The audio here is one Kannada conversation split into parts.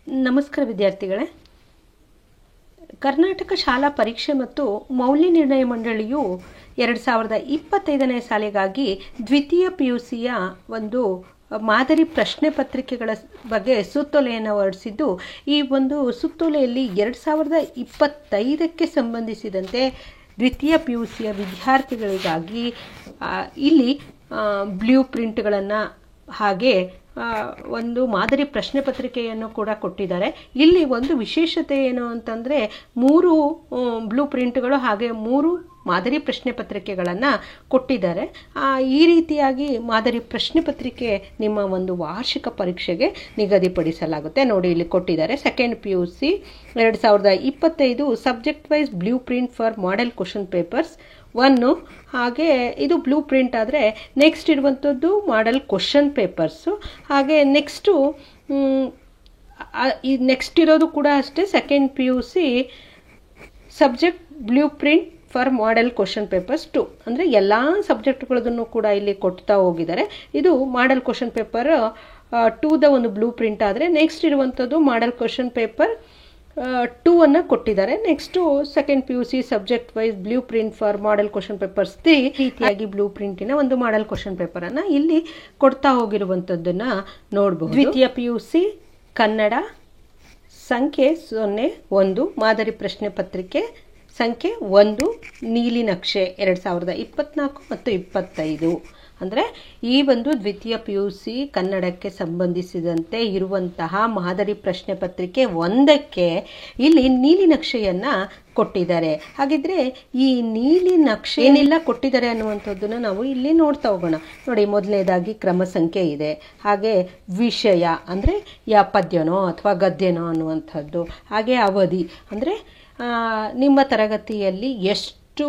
ನಮಸ್ಕಾರ ವಿದ್ಯಾರ್ಥಿಗಳೇ. ಕರ್ನಾಟಕ ಶಾಲಾ ಪರೀಕ್ಷೆ ಮತ್ತು ಮೌಲ್ಯ ನಿರ್ಣಯ ಮಂಡಳಿಯು 2025ನೇ ಸಾಲಿಗಾಗಿ ದ್ವಿತೀಯ PUCಯ ಒಂದು ಮಾದರಿ ಪ್ರಶ್ನೆ ಪತ್ರಿಕೆಗಳ ಬಗ್ಗೆ ಸುತ್ತೋಲೆಯನ್ನು ಹೊರಡಿಸಿದ್ದು, ಈ ಒಂದು ಸುತ್ತೋಲೆಯಲ್ಲಿ 2025ಕ್ಕೆ ಸಂಬಂಧಿಸಿದಂತೆ ದ್ವಿತೀಯ PUCಯ ವಿದ್ಯಾರ್ಥಿಗಳಿಗಾಗಿ ಇಲ್ಲಿ ಬ್ಲೂ ಪ್ರಿಂಟ್ಗಳನ್ನು ಹಾಗೆ ಒಂದು ಮಾದರಿ ಪ್ರಶ್ನೆ ಪತ್ರಿಕೆಯನ್ನು ಕೂಡ ಕೊಟ್ಟಿದ್ದಾರೆ. ಇಲ್ಲಿ ಒಂದು ವಿಶೇಷತೆ ಏನು ಅಂತಂದರೆ 3 ಬ್ಲೂ ಪ್ರಿಂಟ್ಗಳು ಹಾಗೆ 3 ಮಾದರಿ ಪ್ರಶ್ನೆ ಪತ್ರಿಕೆಗಳನ್ನು ಕೊಟ್ಟಿದ್ದಾರೆ. ಈ ರೀತಿಯಾಗಿ ಮಾದರಿ ಪ್ರಶ್ನೆ ಪತ್ರಿಕೆ ನಿಮ್ಮ ಒಂದು ವಾರ್ಷಿಕ ಪರೀಕ್ಷೆಗೆ ನಿಗದಿಪಡಿಸಲಾಗುತ್ತೆ. ನೋಡಿ, ಇಲ್ಲಿ ಕೊಟ್ಟಿದ್ದಾರೆ. Second PUC 2025 subject wise blueprint for model question papers 1. ಹಾಗೆ ಇದು ಬ್ಲೂ ಪ್ರಿಂಟ್ ಆದರೆ ನೆಕ್ಸ್ಟ್ ಇರುವಂಥದ್ದು ಮಾಡೆಲ್ ಕ್ವಶನ್ ಪೇಪರ್ಸು. ಹಾಗೆ ನೆಕ್ಸ್ಟ್ ಇರೋದು ಕೂಡ ಅಷ್ಟೇ second PUC subject blueprint for model question papers 2. ಅಂದರೆ ಎಲ್ಲ ಸಬ್ಜೆಕ್ಟ್ಗಳದನ್ನು ಕೂಡ ಇಲ್ಲಿ ಕೊಡ್ತಾ ಹೋಗಿದ್ದಾರೆ. ಇದು ಮಾಡೆಲ್ ಕ್ವಶನ್ ಪೇಪರ್ 2ದ ಒಂದು ಬ್ಲೂ ಪ್ರಿಂಟ್ ಆದರೆ ನೆಕ್ಸ್ಟ್ ಇರುವಂಥದ್ದು ಮಾಡೆಲ್ ಕ್ವಶನ್ ಪೇಪರ್ 2 ಕೊಟ್ಟಿದ್ದಾರೆ. Next second PUC subject wise blueprint for model question papers 3 ರೀತಿಯಾಗಿ ಬ್ಲೂ ಪ್ರಿಂಟಿನ ಒಂದು ಮಾಡೆಲ್ ಕ್ವಶನ್ ಪೇಪರನ್ನು ಇಲ್ಲಿ ಕೊಡ್ತಾ ಹೋಗಿರುವಂಥದ್ದನ್ನು ನೋಡಬಹುದು. ದ್ವಿತೀಯ PUC ಕನ್ನಡ ಸಂಖ್ಯೆ 01 ಮಾದರಿ ಪ್ರಶ್ನೆ ಪತ್ರಿಕೆ ಸಂಖ್ಯೆ 1 ನೀಲಿ ನಕ್ಷೆ 2024 ಮತ್ತು 25. ಅಂದರೆ ಈ ಒಂದು ದ್ವಿತೀಯ PUC ಕನ್ನಡಕ್ಕೆ ಸಂಬಂಧಿಸಿದಂತೆ ಇರುವಂತಹ ಮಾದರಿ ಪ್ರಶ್ನೆ ಪತ್ರಿಕೆ 1ಕ್ಕೆ ಇಲ್ಲಿ ನೀಲಿ ನಕ್ಷೆಯನ್ನು ಕೊಟ್ಟಿದ್ದಾರೆ. ಹಾಗಿದ್ರೆ ಈ ನೀಲಿ ನಕ್ಷೆ ಏನೆಲ್ಲ ಕೊಟ್ಟಿದ್ದಾರೆ ಅನ್ನುವಂಥದ್ದನ್ನು ನಾವು ಇಲ್ಲಿ ನೋಡ್ತಾ ಹೋಗೋಣ. ನೋಡಿ, ಮೊದಲನೇದಾಗಿ ಕ್ರಮ ಸಂಖ್ಯೆ ಇದೆ, ಹಾಗೆ ವಿಷಯ ಅಂದರೆ ಪದ್ಯನೋ ಅಥವಾ ಗದ್ಯನೋ ಅನ್ನುವಂಥದ್ದು, ಹಾಗೆ ಅವಧಿ ಅಂದರೆ ನಿಮ್ಮ ತರಗತಿಯಲ್ಲಿ ಎಷ್ಟು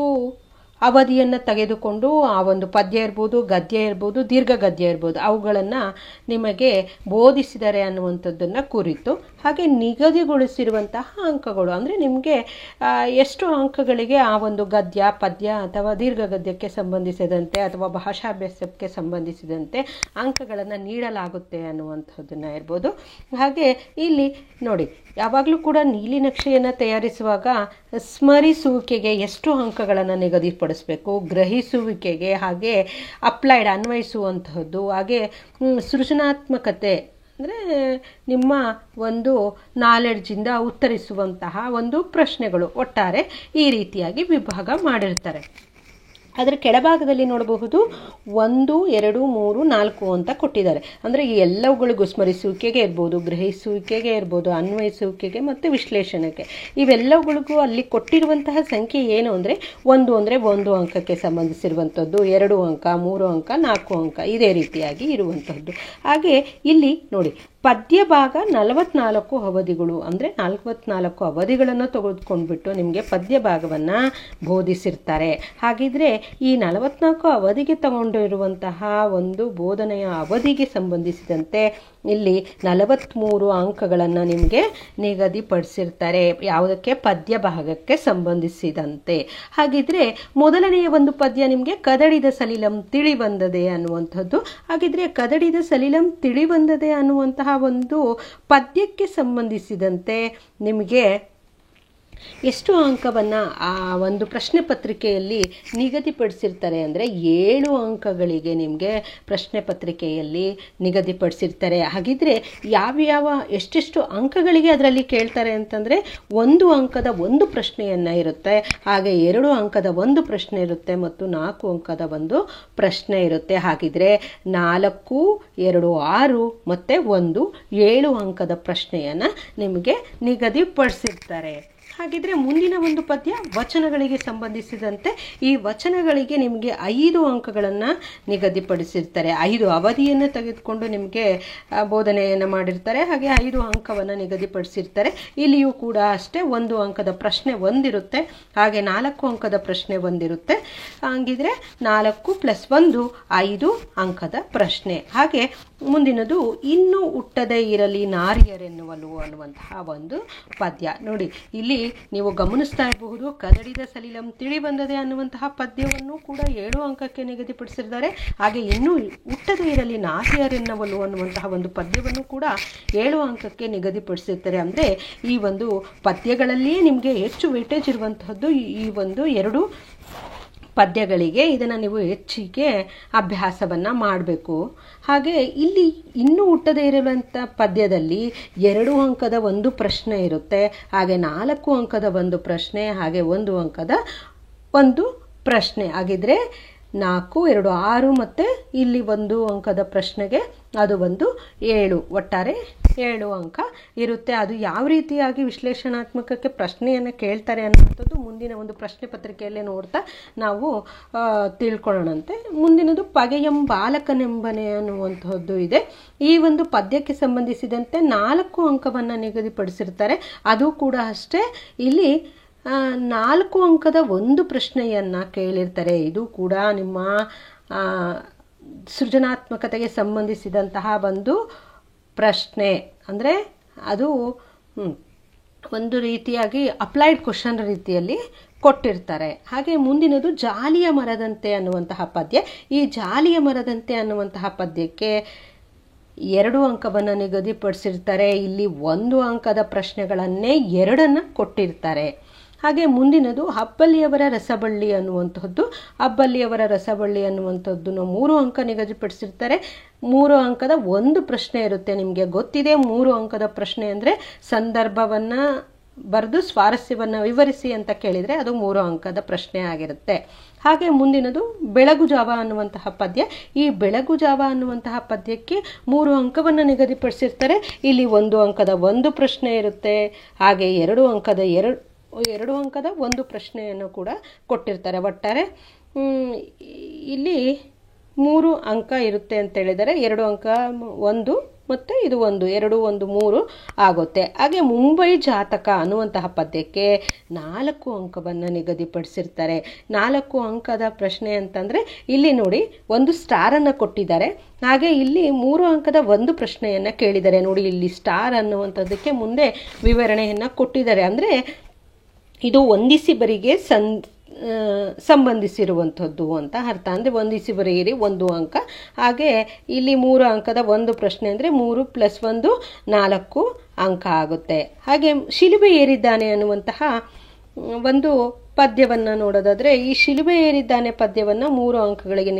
ಅವಧಿಯನ್ನು ತೆಗೆದುಕೊಂಡು ಆ ಒಂದು ಪದ್ಯ ಇರ್ಬೋದು, ಗದ್ಯ ಇರ್ಬೋದು, ದೀರ್ಘ ಗದ್ಯ ಇರ್ಬೋದು, ಅವುಗಳನ್ನು ನಿಮಗೆ ಬೋಧಿಸಿದ್ದಾರೆ ಅನ್ನುವಂಥದ್ದನ್ನು ಕುರಿತು, ಹಾಗೆ ನಿಗದಿಗೊಳಿಸಿರುವಂತಹ ಅಂಕಗಳು ಅಂದರೆ ನಿಮಗೆ ಎಷ್ಟು ಅಂಕಗಳಿಗೆ ಆ ಒಂದು ಗದ್ಯ, ಪದ್ಯ ಅಥವಾ ದೀರ್ಘ ಗದ್ಯಕ್ಕೆ ಸಂಬಂಧಿಸಿದಂತೆ ಅಥವಾ ಭಾಷಾಭ್ಯಾಸಕ್ಕೆ ಸಂಬಂಧಿಸಿದಂತೆ ಅಂಕಗಳನ್ನು ನೀಡಲಾಗುತ್ತೆ ಅನ್ನುವಂಥದ್ದನ್ನು ಇರ್ಬೋದು. ಹಾಗೆ ಇಲ್ಲಿ ನೋಡಿ, ಯಾವಾಗಲೂ ಕೂಡ ನೀಲಿ ನಕ್ಷೆಯನ್ನು ತಯಾರಿಸುವಾಗ ಸ್ಮರಿಸುವಿಕೆಗೆ ಎಷ್ಟು ಅಂಕಗಳನ್ನು ನಿಗದಿಪಡಿಸಬೇಕು, ಗ್ರಹಿಸುವಿಕೆಗೆ ಹಾಗೆ ಅಪ್ಲೈಡ್ ಅನ್ವಯಿಸುವಂತಹದ್ದು, ಹಾಗೆ ಸೃಜನಾತ್ಮಕತೆ ಅಂದರೆ ನಿಮ್ಮ ಒಂದು ನಾಲೆಡ್ಜಿಂದ ಉತ್ತರಿಸುವಂತಹ ಒಂದು ಪ್ರಶ್ನೆಗಳು, ಒಟ್ಟಾರೆ ಈ ರೀತಿಯಾಗಿ ವಿಭಾಗ ಮಾಡಿರ್ತಾರೆ. ಅದರ ಕೆಳಭಾಗದಲ್ಲಿ ನೋಡಬಹುದು 1, 2, 3, 4 ಅಂತ ಕೊಟ್ಟಿದ್ದಾರೆ. ಅಂದರೆ ಈ ಎಲ್ಲವುಗಳಿಗೂ ಸ್ಮರಿಸುವಿಕೆಗೆ ಇರ್ಬೋದು, ಗ್ರಹಿಸುವಿಕೆಗೆ ಇರ್ಬೋದು, ಅನ್ವಯಿಸುವಿಕೆಗೆ ಮತ್ತು ವಿಶ್ಲೇಷಣೆಗೆ, ಇವೆಲ್ಲವುಗಳಿಗೂ ಅಲ್ಲಿ ಕೊಟ್ಟಿರುವಂತಹ ಸಂಖ್ಯೆ ಏನು ಅಂದರೆ 1 ಅಂದರೆ 1 ಅಂಕಕ್ಕೆ ಸಂಬಂಧಿಸಿರುವಂಥದ್ದು, 2 ಅಂಕ, 3 ಅಂಕ, 4 ಅಂಕ, ಇದೇ ರೀತಿಯಾಗಿ ಇರುವಂಥದ್ದು. ಹಾಗೆ ಇಲ್ಲಿ ನೋಡಿ, ಪದ್ಯ ಭಾಗ 44 ಅವಧಿಗಳು ಅಂದರೆ 44 ಅವಧಿಗಳನ್ನು ತೆಗೆದುಕೊಂಡ್ಬಿಟ್ಟು ನಿಮಗೆ ಪದ್ಯ ಭಾಗವನ್ನು ಬೋಧಿಸಿರ್ತಾರೆ. ಹಾಗಿದ್ರೆ ಈ 44 ಅವಧಿಗೆ ತಗೊಂಡಿರುವಂತಹ ಒಂದು ಬೋಧನೆಯ ಅವಧಿಗೆ ಸಂಬಂಧಿಸಿದಂತೆ ಇಲ್ಲಿ 43 ಅಂಕಗಳನ್ನು ನಿಮಗೆ ನಿಗದಿಪಡಿಸಿರ್ತಾರೆ, ಯಾವುದಕ್ಕೆ? ಪದ್ಯ ಭಾಗಕ್ಕೆ ಸಂಬಂಧಿಸಿದಂತೆ. ಹಾಗಿದ್ರೆ ಮೊದಲನೆಯ ಒಂದು ಪದ್ಯ ನಿಮಗೆ ಕದಡಿದ ಸಲಿಲಂ ತಿಳಿ ಬಂದದೆ ಅನ್ನುವಂಥದ್ದು. ಹಾಗಿದ್ರೆ ಕದಡಿದ ಸಲಿಲಂ ತಿಳಿ ಬಂದದೆ ಅನ್ನುವಂತಹ ಒಂದು ಪದ್ಯಕ್ಕೆ ಸಂಬಂಧಿಸಿದಂತೆ ನಿಮಗೆ ಎಷ್ಟು ಅಂಕವನ್ನು ಆ ಒಂದು ಪ್ರಶ್ನೆ ಪತ್ರಿಕೆಯಲ್ಲಿ ನಿಗದಿಪಡಿಸಿರ್ತಾರೆ ಅಂದರೆ 7 ಅಂಕಗಳಿಗೆ ನಿಮಗೆ ಪ್ರಶ್ನೆ ಪತ್ರಿಕೆಯಲ್ಲಿ ನಿಗದಿಪಡಿಸಿರ್ತಾರೆ. ಹಾಗಿದ್ರೆ ಯಾವ್ಯಾವ ಎಷ್ಟೆಷ್ಟು ಅಂಕಗಳಿಗೆ ಅದರಲ್ಲಿ ಕೇಳ್ತಾರೆ ಅಂತಂದರೆ 1 ಅಂಕದ ಒಂದು ಪ್ರಶ್ನೆಯನ್ನು ಇರುತ್ತೆ, ಹಾಗೆ 2 ಅಂಕದ ಒಂದು ಪ್ರಶ್ನೆ ಇರುತ್ತೆ ಮತ್ತು 4 ಅಂಕದ ಒಂದು ಪ್ರಶ್ನೆ ಇರುತ್ತೆ. ಹಾಗಿದ್ರೆ 4, 2, 6 ಮತ್ತು 1 7 ಅಂಕದ ಪ್ರಶ್ನೆಯನ್ನು ನಿಮಗೆ ನಿಗದಿಪಡಿಸಿರ್ತಾರೆ. ಹಾಗಿದ್ರೆ ಮುಂದಿನ ಒಂದು ಪದ್ಯ ವಚನಗಳಿಗೆ ಸಂಬಂಧಿಸಿದಂತೆ ಈ ವಚನಗಳಿಗೆ ನಿಮಗೆ 5 ಅಂಕಗಳನ್ನು ನಿಗದಿಪಡಿಸಿರ್ತಾರೆ. 5 ಅವಧಿಯನ್ನು ತೆಗೆದುಕೊಂಡು ನಿಮಗೆ ಬೋಧನೆಯನ್ನು ಮಾಡಿರ್ತಾರೆ, ಹಾಗೆ 5 ಅಂಕವನ್ನು ನಿಗದಿಪಡಿಸಿರ್ತಾರೆ. ಇಲ್ಲಿಯೂ ಕೂಡ ಅಷ್ಟೇ 1 ಅಂಕದ ಪ್ರಶ್ನೆ ಒಂದಿರುತ್ತೆ, ಹಾಗೆ 4 ಅಂಕದ ಪ್ರಶ್ನೆ ಒಂದಿರುತ್ತೆ. ಹಂಗಿದ್ರೆ 4 + 1 5 ಅಂಕದ ಪ್ರಶ್ನೆ. ಹಾಗೆ ಮುಂದಿನದು ಇನ್ನೂ ಹುಟ್ಟದೇ ಇರಲಿ ನಾರಿಯರೆನ್ನುವಲು ಅನ್ನುವಂತಹ ಒಂದು ಪದ್ಯ. ನೋಡಿ, ಇಲ್ಲಿ ನೀವು ಗಮನಿಸ್ತಾ ಇರಬಹುದು, ಕದಡಿದ ಸಲಿಲಂ ತಿಳಿ ಬಂದದೆ ಅನ್ನುವಂತಹ ಪದ್ಯವನ್ನು ಕೂಡ 7 ಅಂಕಕ್ಕೆ ನಿಗದಿಪಡಿಸಿದ್ದಾರೆ. ಹಾಗೆ ಇನ್ನೂ ಹುಟ್ಟದೇ ಇರಲಿ ನಾರಿಯರೆನ್ನುವಲು ಅನ್ನುವಂತಹ ಒಂದು ಪದ್ಯವನ್ನು ಕೂಡ 7 ಅಂಕಕ್ಕೆ ನಿಗದಿಪಡಿಸಿರ್ತಾರೆ. ಅಂದರೆ ಈ ಒಂದು ಪದ್ಯಗಳಲ್ಲಿಯೇ ನಿಮಗೆ ಹೆಚ್ಚು ವೇಟೇಜ್ ಇರುವಂತಹದ್ದು ಈ ಒಂದು 2 ಪದ್ಯಗಳಿಗೆ. ಇದನ್ನು ನೀವು ಹೆಚ್ಚಿಗೆ ಅಭ್ಯಾಸವನ್ನು ಮಾಡಬೇಕು. ಹಾಗೆ ಇಲ್ಲಿ ಇನ್ನೂ ಹುಟ್ಟದೇ ಇರುವಂಥ ಪದ್ಯದಲ್ಲಿ 2 ಅಂಕದ ಒಂದು ಪ್ರಶ್ನೆ ಇರುತ್ತೆ, ಹಾಗೆ 4 ಅಂಕದ ಒಂದು ಪ್ರಶ್ನೆ, ಹಾಗೆ 1 ಅಂಕದ ಒಂದು ಪ್ರಶ್ನೆ. ಹಾಗಿದ್ರೆ 4, 2, 6 ಮತ್ತು ಇಲ್ಲಿ 1 ಅಂಕದ ಪ್ರಶ್ನೆಗೆ ಅದು ಒಂದು 7, ಒಟ್ಟಾರೆ 7 ಅಂಕ ಇರುತ್ತೆ. ಅದು ಯಾವ ರೀತಿಯಾಗಿ ವಿಶ್ಲೇಷಣಾತ್ಮಕಕ್ಕೆ ಪ್ರಶ್ನೆಯನ್ನು ಕೇಳ್ತಾರೆ ಅನ್ನೋಂಥದ್ದು ಮುಂದಿನ ಒಂದು ಪ್ರಶ್ನೆ ಪತ್ರಿಕೆಯಲ್ಲೇ ನೋಡ್ತಾ ನಾವು ತಿಳ್ಕೊಳ್ಳೋಣಂತೆ. ಮುಂದಿನದು ಪಗೆಯಂ ಬಾಲಕನೆಂಬನೆ ಅನ್ನುವಂಥದ್ದು ಇದೆ. ಈ ಒಂದು ಪದ್ಯಕ್ಕೆ ಸಂಬಂಧಿಸಿದಂತೆ 4 ಅಂಕವನ್ನು ನಿಗದಿಪಡಿಸಿರ್ತಾರೆ. ಅದು ಕೂಡ ಅಷ್ಟೇ, ಇಲ್ಲಿ 4 ಅಂಕದ ಒಂದು ಪ್ರಶ್ನೆಯನ್ನು ಕೇಳಿರ್ತಾರೆ. ಇದು ಕೂಡ ನಿಮ್ಮ ಸೃಜನಾತ್ಮಕತೆಗೆ ಸಂಬಂಧಿಸಿದಂತಹ ಒಂದು ಪ್ರಶ್ನೆ. ಅಂದರೆ ಅದು ಒಂದು ರೀತಿಯಾಗಿ ಅಪ್ಲೈಡ್ ಕ್ವಶನ್ ರೀತಿಯಲ್ಲಿ ಕೊಟ್ಟಿರ್ತಾರೆ. ಹಾಗೆ ಮುಂದಿನದು ಜಾಲಿಯ ಮರದಂತೆ ಅನ್ನುವಂತಹ ಪದ್ಯ. ಈ ಜಾಲಿಯ ಮರದಂತೆ ಅನ್ನುವಂತಹ ಪದ್ಯಕ್ಕೆ 2 ಅಂಕವನ್ನು ನಿಗದಿಪಡಿಸಿರ್ತಾರೆ. ಇಲ್ಲಿ 1 ಅಂಕದ ಪ್ರಶ್ನೆಗಳನ್ನೇ 2 ಕೊಟ್ಟಿರ್ತಾರೆ. ಹಾಗೆ ಮುಂದಿನದು ಅಬ್ಬಲ್ಲಿಯವರ ರಸಬಳ್ಳಿ ಅನ್ನುವಂಥದ್ದು. ಅಬ್ಬಲ್ಲಿಯವರ ರಸಬಳ್ಳಿ ಅನ್ನುವಂಥದ್ದನ್ನು 3 ಅಂಕ ನಿಗದಿಪಡಿಸಿರ್ತಾರೆ. 3 ಅಂಕದ ಒಂದು ಪ್ರಶ್ನೆ ಇರುತ್ತೆ. ನಿಮಗೆ ಗೊತ್ತಿದೆ, 3 ಅಂಕದ ಪ್ರಶ್ನೆ ಅಂದರೆ ಸಂದರ್ಭವನ್ನು ಬರೆದು ಸ್ವಾರಸ್ಯವನ್ನು ವಿವರಿಸಿ ಅಂತ ಕೇಳಿದರೆ ಅದು 3 ಅಂಕದ ಪ್ರಶ್ನೆ ಆಗಿರುತ್ತೆ. ಹಾಗೆ ಮುಂದಿನದು ಬೆಳಗು ಜಾವ ಅನ್ನುವಂತಹ ಪದ್ಯ. ಈ ಬೆಳಗು ಜಾವ ಅನ್ನುವಂತಹ ಪದ್ಯಕ್ಕೆ 3 ಅಂಕವನ್ನು ನಿಗದಿಪಡಿಸಿರ್ತಾರೆ. ಇಲ್ಲಿ 1 ಅಂಕದ ಒಂದು ಪ್ರಶ್ನೆ ಇರುತ್ತೆ, ಹಾಗೆ 2 ಅಂಕದ ಒಂದು ಪ್ರಶ್ನೆಯನ್ನು ಕೂಡ ಕೊಟ್ಟಿರ್ತಾರೆ. ಒಟ್ಟಾರೆ ಇಲ್ಲಿ 3 ಅಂಕ ಇರುತ್ತೆ ಅಂತ ಹೇಳಿದರೆ 2 ಅಂಕ 1 ಮತ್ತು ಇದು 1, 2, 1, 3 ಆಗುತ್ತೆ. ಹಾಗೆ ಮುಂಬೈ ಜಾತಕ ಅನ್ನುವಂತಹ ಪದ್ಯಕ್ಕೆ 4 ಅಂಕವನ್ನು ನಿಗದಿಪಡಿಸಿರ್ತಾರೆ. 4 ಅಂಕದ ಪ್ರಶ್ನೆ ಅಂತಂದರೆ ಇಲ್ಲಿ ನೋಡಿ, ಒಂದು ಸ್ಟಾರನ್ನು ಕೊಟ್ಟಿದ್ದಾರೆ. ಹಾಗೆ ಇಲ್ಲಿ 3 ಅಂಕದ ಒಂದು ಪ್ರಶ್ನೆಯನ್ನು ಕೇಳಿದ್ದಾರೆ. ನೋಡಿ, ಇಲ್ಲಿ ಸ್ಟಾರ್ ಅನ್ನುವಂಥದ್ದಕ್ಕೆ ಮುಂದೆ ವಿವರಣೆಯನ್ನು ಕೊಟ್ಟಿದ್ದಾರೆ. ಅಂದರೆ ಇದು ಹೊಂದಿಸಿ ಬರಿಗೆ ಸಂಬಂಧಿಸಿರುವಂಥದ್ದು ಅಂತ ಅರ್ಥ. ಅಂದರೆ ಹೊಂದಿಸಿ ಬರೆಯಿರಿ 1 ಅಂಕ. ಹಾಗೆ ಇಲ್ಲಿ 3 ಅಂಕದ ಒಂದು ಪ್ರಶ್ನೆ ಅಂದರೆ 3 + 1 4 ಅಂಕ ಆಗುತ್ತೆ. ಹಾಗೆ ಶಿಲುಬೆ ಏರಿದ್ದಾನೆ ಅನ್ನುವಂತಹ ಒಂದು ಪದ್ಯವನ್ನು ನೋಡೋದಾದರೆ, ಈ ಶಿಲುಬೆ ಏರಿದ್ದಾನೆ ಪದ್ಯವನ್ನು 3 ಅಂಕಗಳಿಗೆ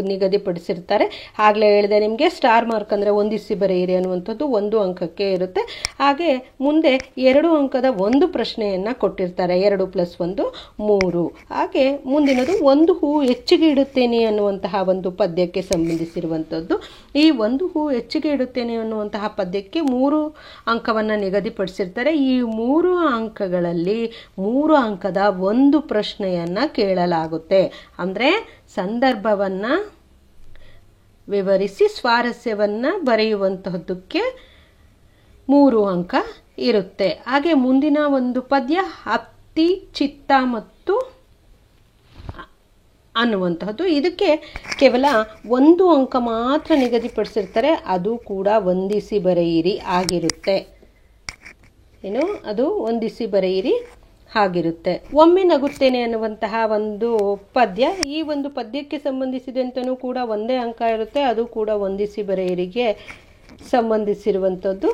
ನಿಗದಿಪಡಿಸಿರ್ತಾರೆ. ಆಗಲೇ ಹೇಳಿದೆ ನಿಮಗೆ, ಸ್ಟಾರ್ ಮಾರ್ಕ್ ಅಂದರೆ ಹೊಂದಿಸಿ ಬರೆಯಿರಿ ಅನ್ನುವಂಥದ್ದು 1 ಅಂಕಕ್ಕೆ ಇರುತ್ತೆ. ಹಾಗೆ ಮುಂದೆ 2 ಅಂಕದ ಒಂದು ಪ್ರಶ್ನೆಯನ್ನು ಕೊಟ್ಟಿರ್ತಾರೆ. 2 + 1 3. ಹಾಗೆ ಮುಂದಿನದು ಒಂದು ಹೂ ಹೆಚ್ಚಿಗೆ ಇಡುತ್ತೇನೆ ಅನ್ನುವಂತಹ ಒಂದು ಪದ್ಯಕ್ಕೆ ಸಂಬಂಧಿಸಿರುವಂಥದ್ದು. ಈ ಒಂದು ಹೂ ಹೆಚ್ಚಿಗೆ ಇಡುತ್ತೇನೆ ಅನ್ನುವಂತಹ ಪದ್ಯಕ್ಕೆ 3 ಅಂಕವನ್ನು ನಿಗದಿಪಡಿಸಿರ್ತಾರೆ. ಈ 3 ಅಂಕಗಳಲ್ಲಿ 3 ಅಂಕದ ಒಂದು ಪ್ರಶ್ನೆಯನ್ನು ಕೇಳಲಾಗುತ್ತೆ. ಅಂದರೆ ಸಂದರ್ಭವನ್ನು ವಿವರಿಸಿ ಸ್ವಾರಸ್ಯವನ್ನು ಬರೆಯುವಂತಹದ್ದಕ್ಕೆ 3 ಅಂಕ ಇರುತ್ತೆ. ಹಾಗೆ ಮುಂದಿನ ಒಂದು ಪದ್ಯ ಹತ್ತಿ ಚಿತ್ತ ಮತ್ತು ಅನ್ನುವಂತಹದ್ದು. ಇದಕ್ಕೆ ಕೇವಲ 1 ಅಂಕ ಮಾತ್ರ ನಿಗದಿಪಡಿಸಿರ್ತಾರೆ. ಅದು ಕೂಡ ಹೊಂದಿಸಿ ಬರೆಯಿರಿ ಆಗಿರುತ್ತೆ. ಅದು ಹೊಂದಿಸಿ ಬರೆಯಿರಿ ಆಗಿರುತ್ತೆ. ಒಮ್ಮೆ ನಗುತ್ತೇನೆ ಅನ್ನುವಂತಹ ಒಂದು ಪದ್ಯ. ಈ ಒಂದು ಪದ್ಯಕ್ಕೆ ಸಂಬಂಧಿಸಿದಂತೆಯೂ ಕೂಡ 1 ಅಂಕ ಇರುತ್ತೆ. ಅದು ಕೂಡ ಹೊಂದಿಸಿ ಬರೆಯಿರಿಗೆ ಸಂಬಂಧಿಸಿರುವಂಥದ್ದು.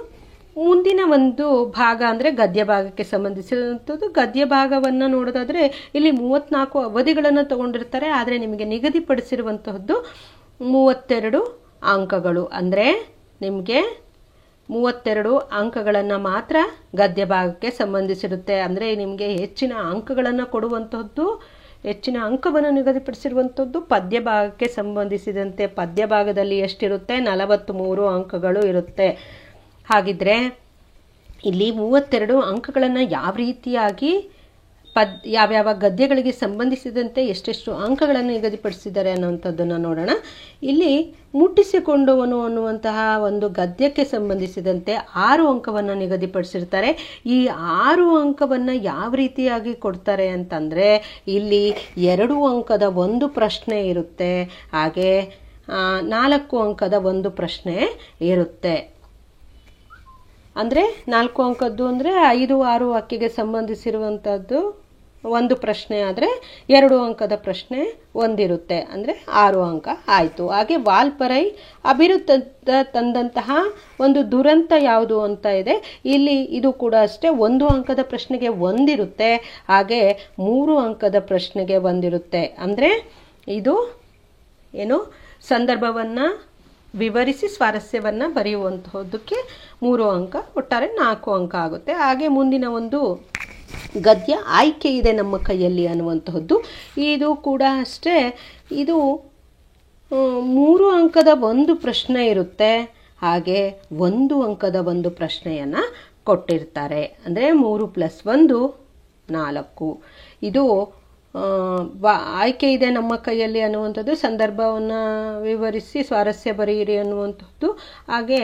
ಮುಂದಿನ ಒಂದು ಭಾಗ ಅಂದರೆ ಗದ್ಯ ಭಾಗಕ್ಕೆ ಸಂಬಂಧಿಸಿರುವಂಥದ್ದು. ಗದ್ಯ ಭಾಗವನ್ನು ನೋಡೋದಾದರೆ ಇಲ್ಲಿ 34 ಅವಧಿಗಳನ್ನು ತಗೊಂಡಿರ್ತಾರೆ. ಆದರೆ ನಿಮಗೆ ನಿಗದಿಪಡಿಸಿರುವಂತಹದ್ದು 32 ಅಂಕಗಳು. ಅಂದರೆ ನಿಮಗೆ 32 ಅಂಕಗಳನ್ನು ಮಾತ್ರ ಗದ್ಯ ಭಾಗಕ್ಕೆ ಸಂಬಂಧಿಸಿರುತ್ತೆ. ಅಂದರೆ ನಿಮಗೆ ಹೆಚ್ಚಿನ ಅಂಕಗಳನ್ನು ಕೊಡುವಂತಹದ್ದು, ಹೆಚ್ಚಿನ ಅಂಕವನ್ನು ನಿಗದಿಪಡಿಸಿರುವಂಥದ್ದು ಪದ್ಯ ಭಾಗಕ್ಕೆ ಸಂಬಂಧಿಸಿದಂತೆ. ಪದ್ಯ ಭಾಗದಲ್ಲಿ ಎಷ್ಟಿರುತ್ತೆ? 43 ಅಂಕಗಳು ಇರುತ್ತೆ. ಹಾಗಿದ್ರೆ ಇಲ್ಲಿ 32 ಅಂಕಗಳನ್ನು ಯಾವ ರೀತಿಯಾಗಿ ಯಾವ್ಯಾವ ಗದ್ಯಗಳಿಗೆ ಸಂಬಂಧಿಸಿದಂತೆ ಎಷ್ಟೆಷ್ಟು ಅಂಕಗಳನ್ನು ನಿಗದಿಪಡಿಸಿದ್ದಾರೆ ಅನ್ನುವಂಥದ್ದನ್ನು ನೋಡೋಣ. ಇಲ್ಲಿ ಮುಟ್ಟಿಸಿಕೊಂಡವನು ಅನ್ನುವಂತಹ ಒಂದು ಗದ್ಯಕ್ಕೆ ಸಂಬಂಧಿಸಿದಂತೆ 6 ಅಂಕವನ್ನು ನಿಗದಿಪಡಿಸಿರ್ತಾರೆ. ಈ 6 ಅಂಕವನ್ನು ಯಾವ ರೀತಿಯಾಗಿ ಕೊಡ್ತಾರೆ ಅಂತಂದರೆ, ಇಲ್ಲಿ 2 ಅಂಕದ ಒಂದು ಪ್ರಶ್ನೆ ಇರುತ್ತೆ. ಹಾಗೆ 4 ಅಂಕದ ಒಂದು ಪ್ರಶ್ನೆ ಇರುತ್ತೆ. ಅಂದರೆ 4 ಅಂಕದ್ದು ಅಂದರೆ 5, 6 ವಾಕ್ಯಗೆ ಸಂಬಂಧಿಸಿರುವಂಥದ್ದು ಒಂದು ಪ್ರಶ್ನೆ ಆದರೆ 2 ಅಂಕದ ಪ್ರಶ್ನೆ ಒಂದಿರುತ್ತೆ, ಅಂದರೆ 6 ಅಂಕ ಆಯಿತು. ಹಾಗೆ ವಾಲ್ಪರೈ ಅಭಿವೃದ್ಧ ತಂದಂತಹ ಒಂದು ದುರಂತ ಯಾವುದು ಅಂತ ಇದೆ. ಇಲ್ಲಿ ಇದು ಕೂಡ ಅಷ್ಟೇ 1 ಅಂಕದ ಪ್ರಶ್ನೆಗೆ ಒಂದಿರುತ್ತೆ, ಹಾಗೆ 3 ಅಂಕದ ಪ್ರಶ್ನೆಗೆ ಒಂದಿರುತ್ತೆ. ಅಂದರೆ ಇದು ಏನು ಸಂದರ್ಭವನ್ನು ವಿವರಿಸಿ ಸ್ವಾರಸ್ಯವನ್ನು ಬರೆಯುವಂತಹದ್ದಕ್ಕೆ 3 ಅಂಕ, ಒಟ್ಟಾರೆ 4 ಅಂಕ ಆಗುತ್ತೆ. ಹಾಗೆ ಮುಂದಿನ ಒಂದು ಗದ್ಯ ಆಯ್ಕೆ ಇದೆ ನಮ್ಮ ಕೈಯಲ್ಲಿ ಅನ್ನುವಂತಹದ್ದು. ಇದು ಕೂಡ ಅಷ್ಟೇ, ಇದು 3 ಅಂಕದ ಒಂದು ಪ್ರಶ್ನೆ ಇರುತ್ತೆ, ಹಾಗೆ 1 ಅಂಕದ ಒಂದು ಪ್ರಶ್ನೆಯನ್ನು ಕೊಟ್ಟಿರ್ತಾರೆ. ಅಂದರೆ 3 + 1 4. ಇದು ಆಯ್ಕೆ ಇದೆ ನಮ್ಮ ಕೈಯಲ್ಲಿ ಅನ್ನುವಂಥದ್ದು, ಸಂದರ್ಭವನ್ನು ವಿವರಿಸಿ ಸ್ವಾರಸ್ಯ ಬರೆಯಿರಿ ಅನ್ನುವಂಥದ್ದು. ಹಾಗೆ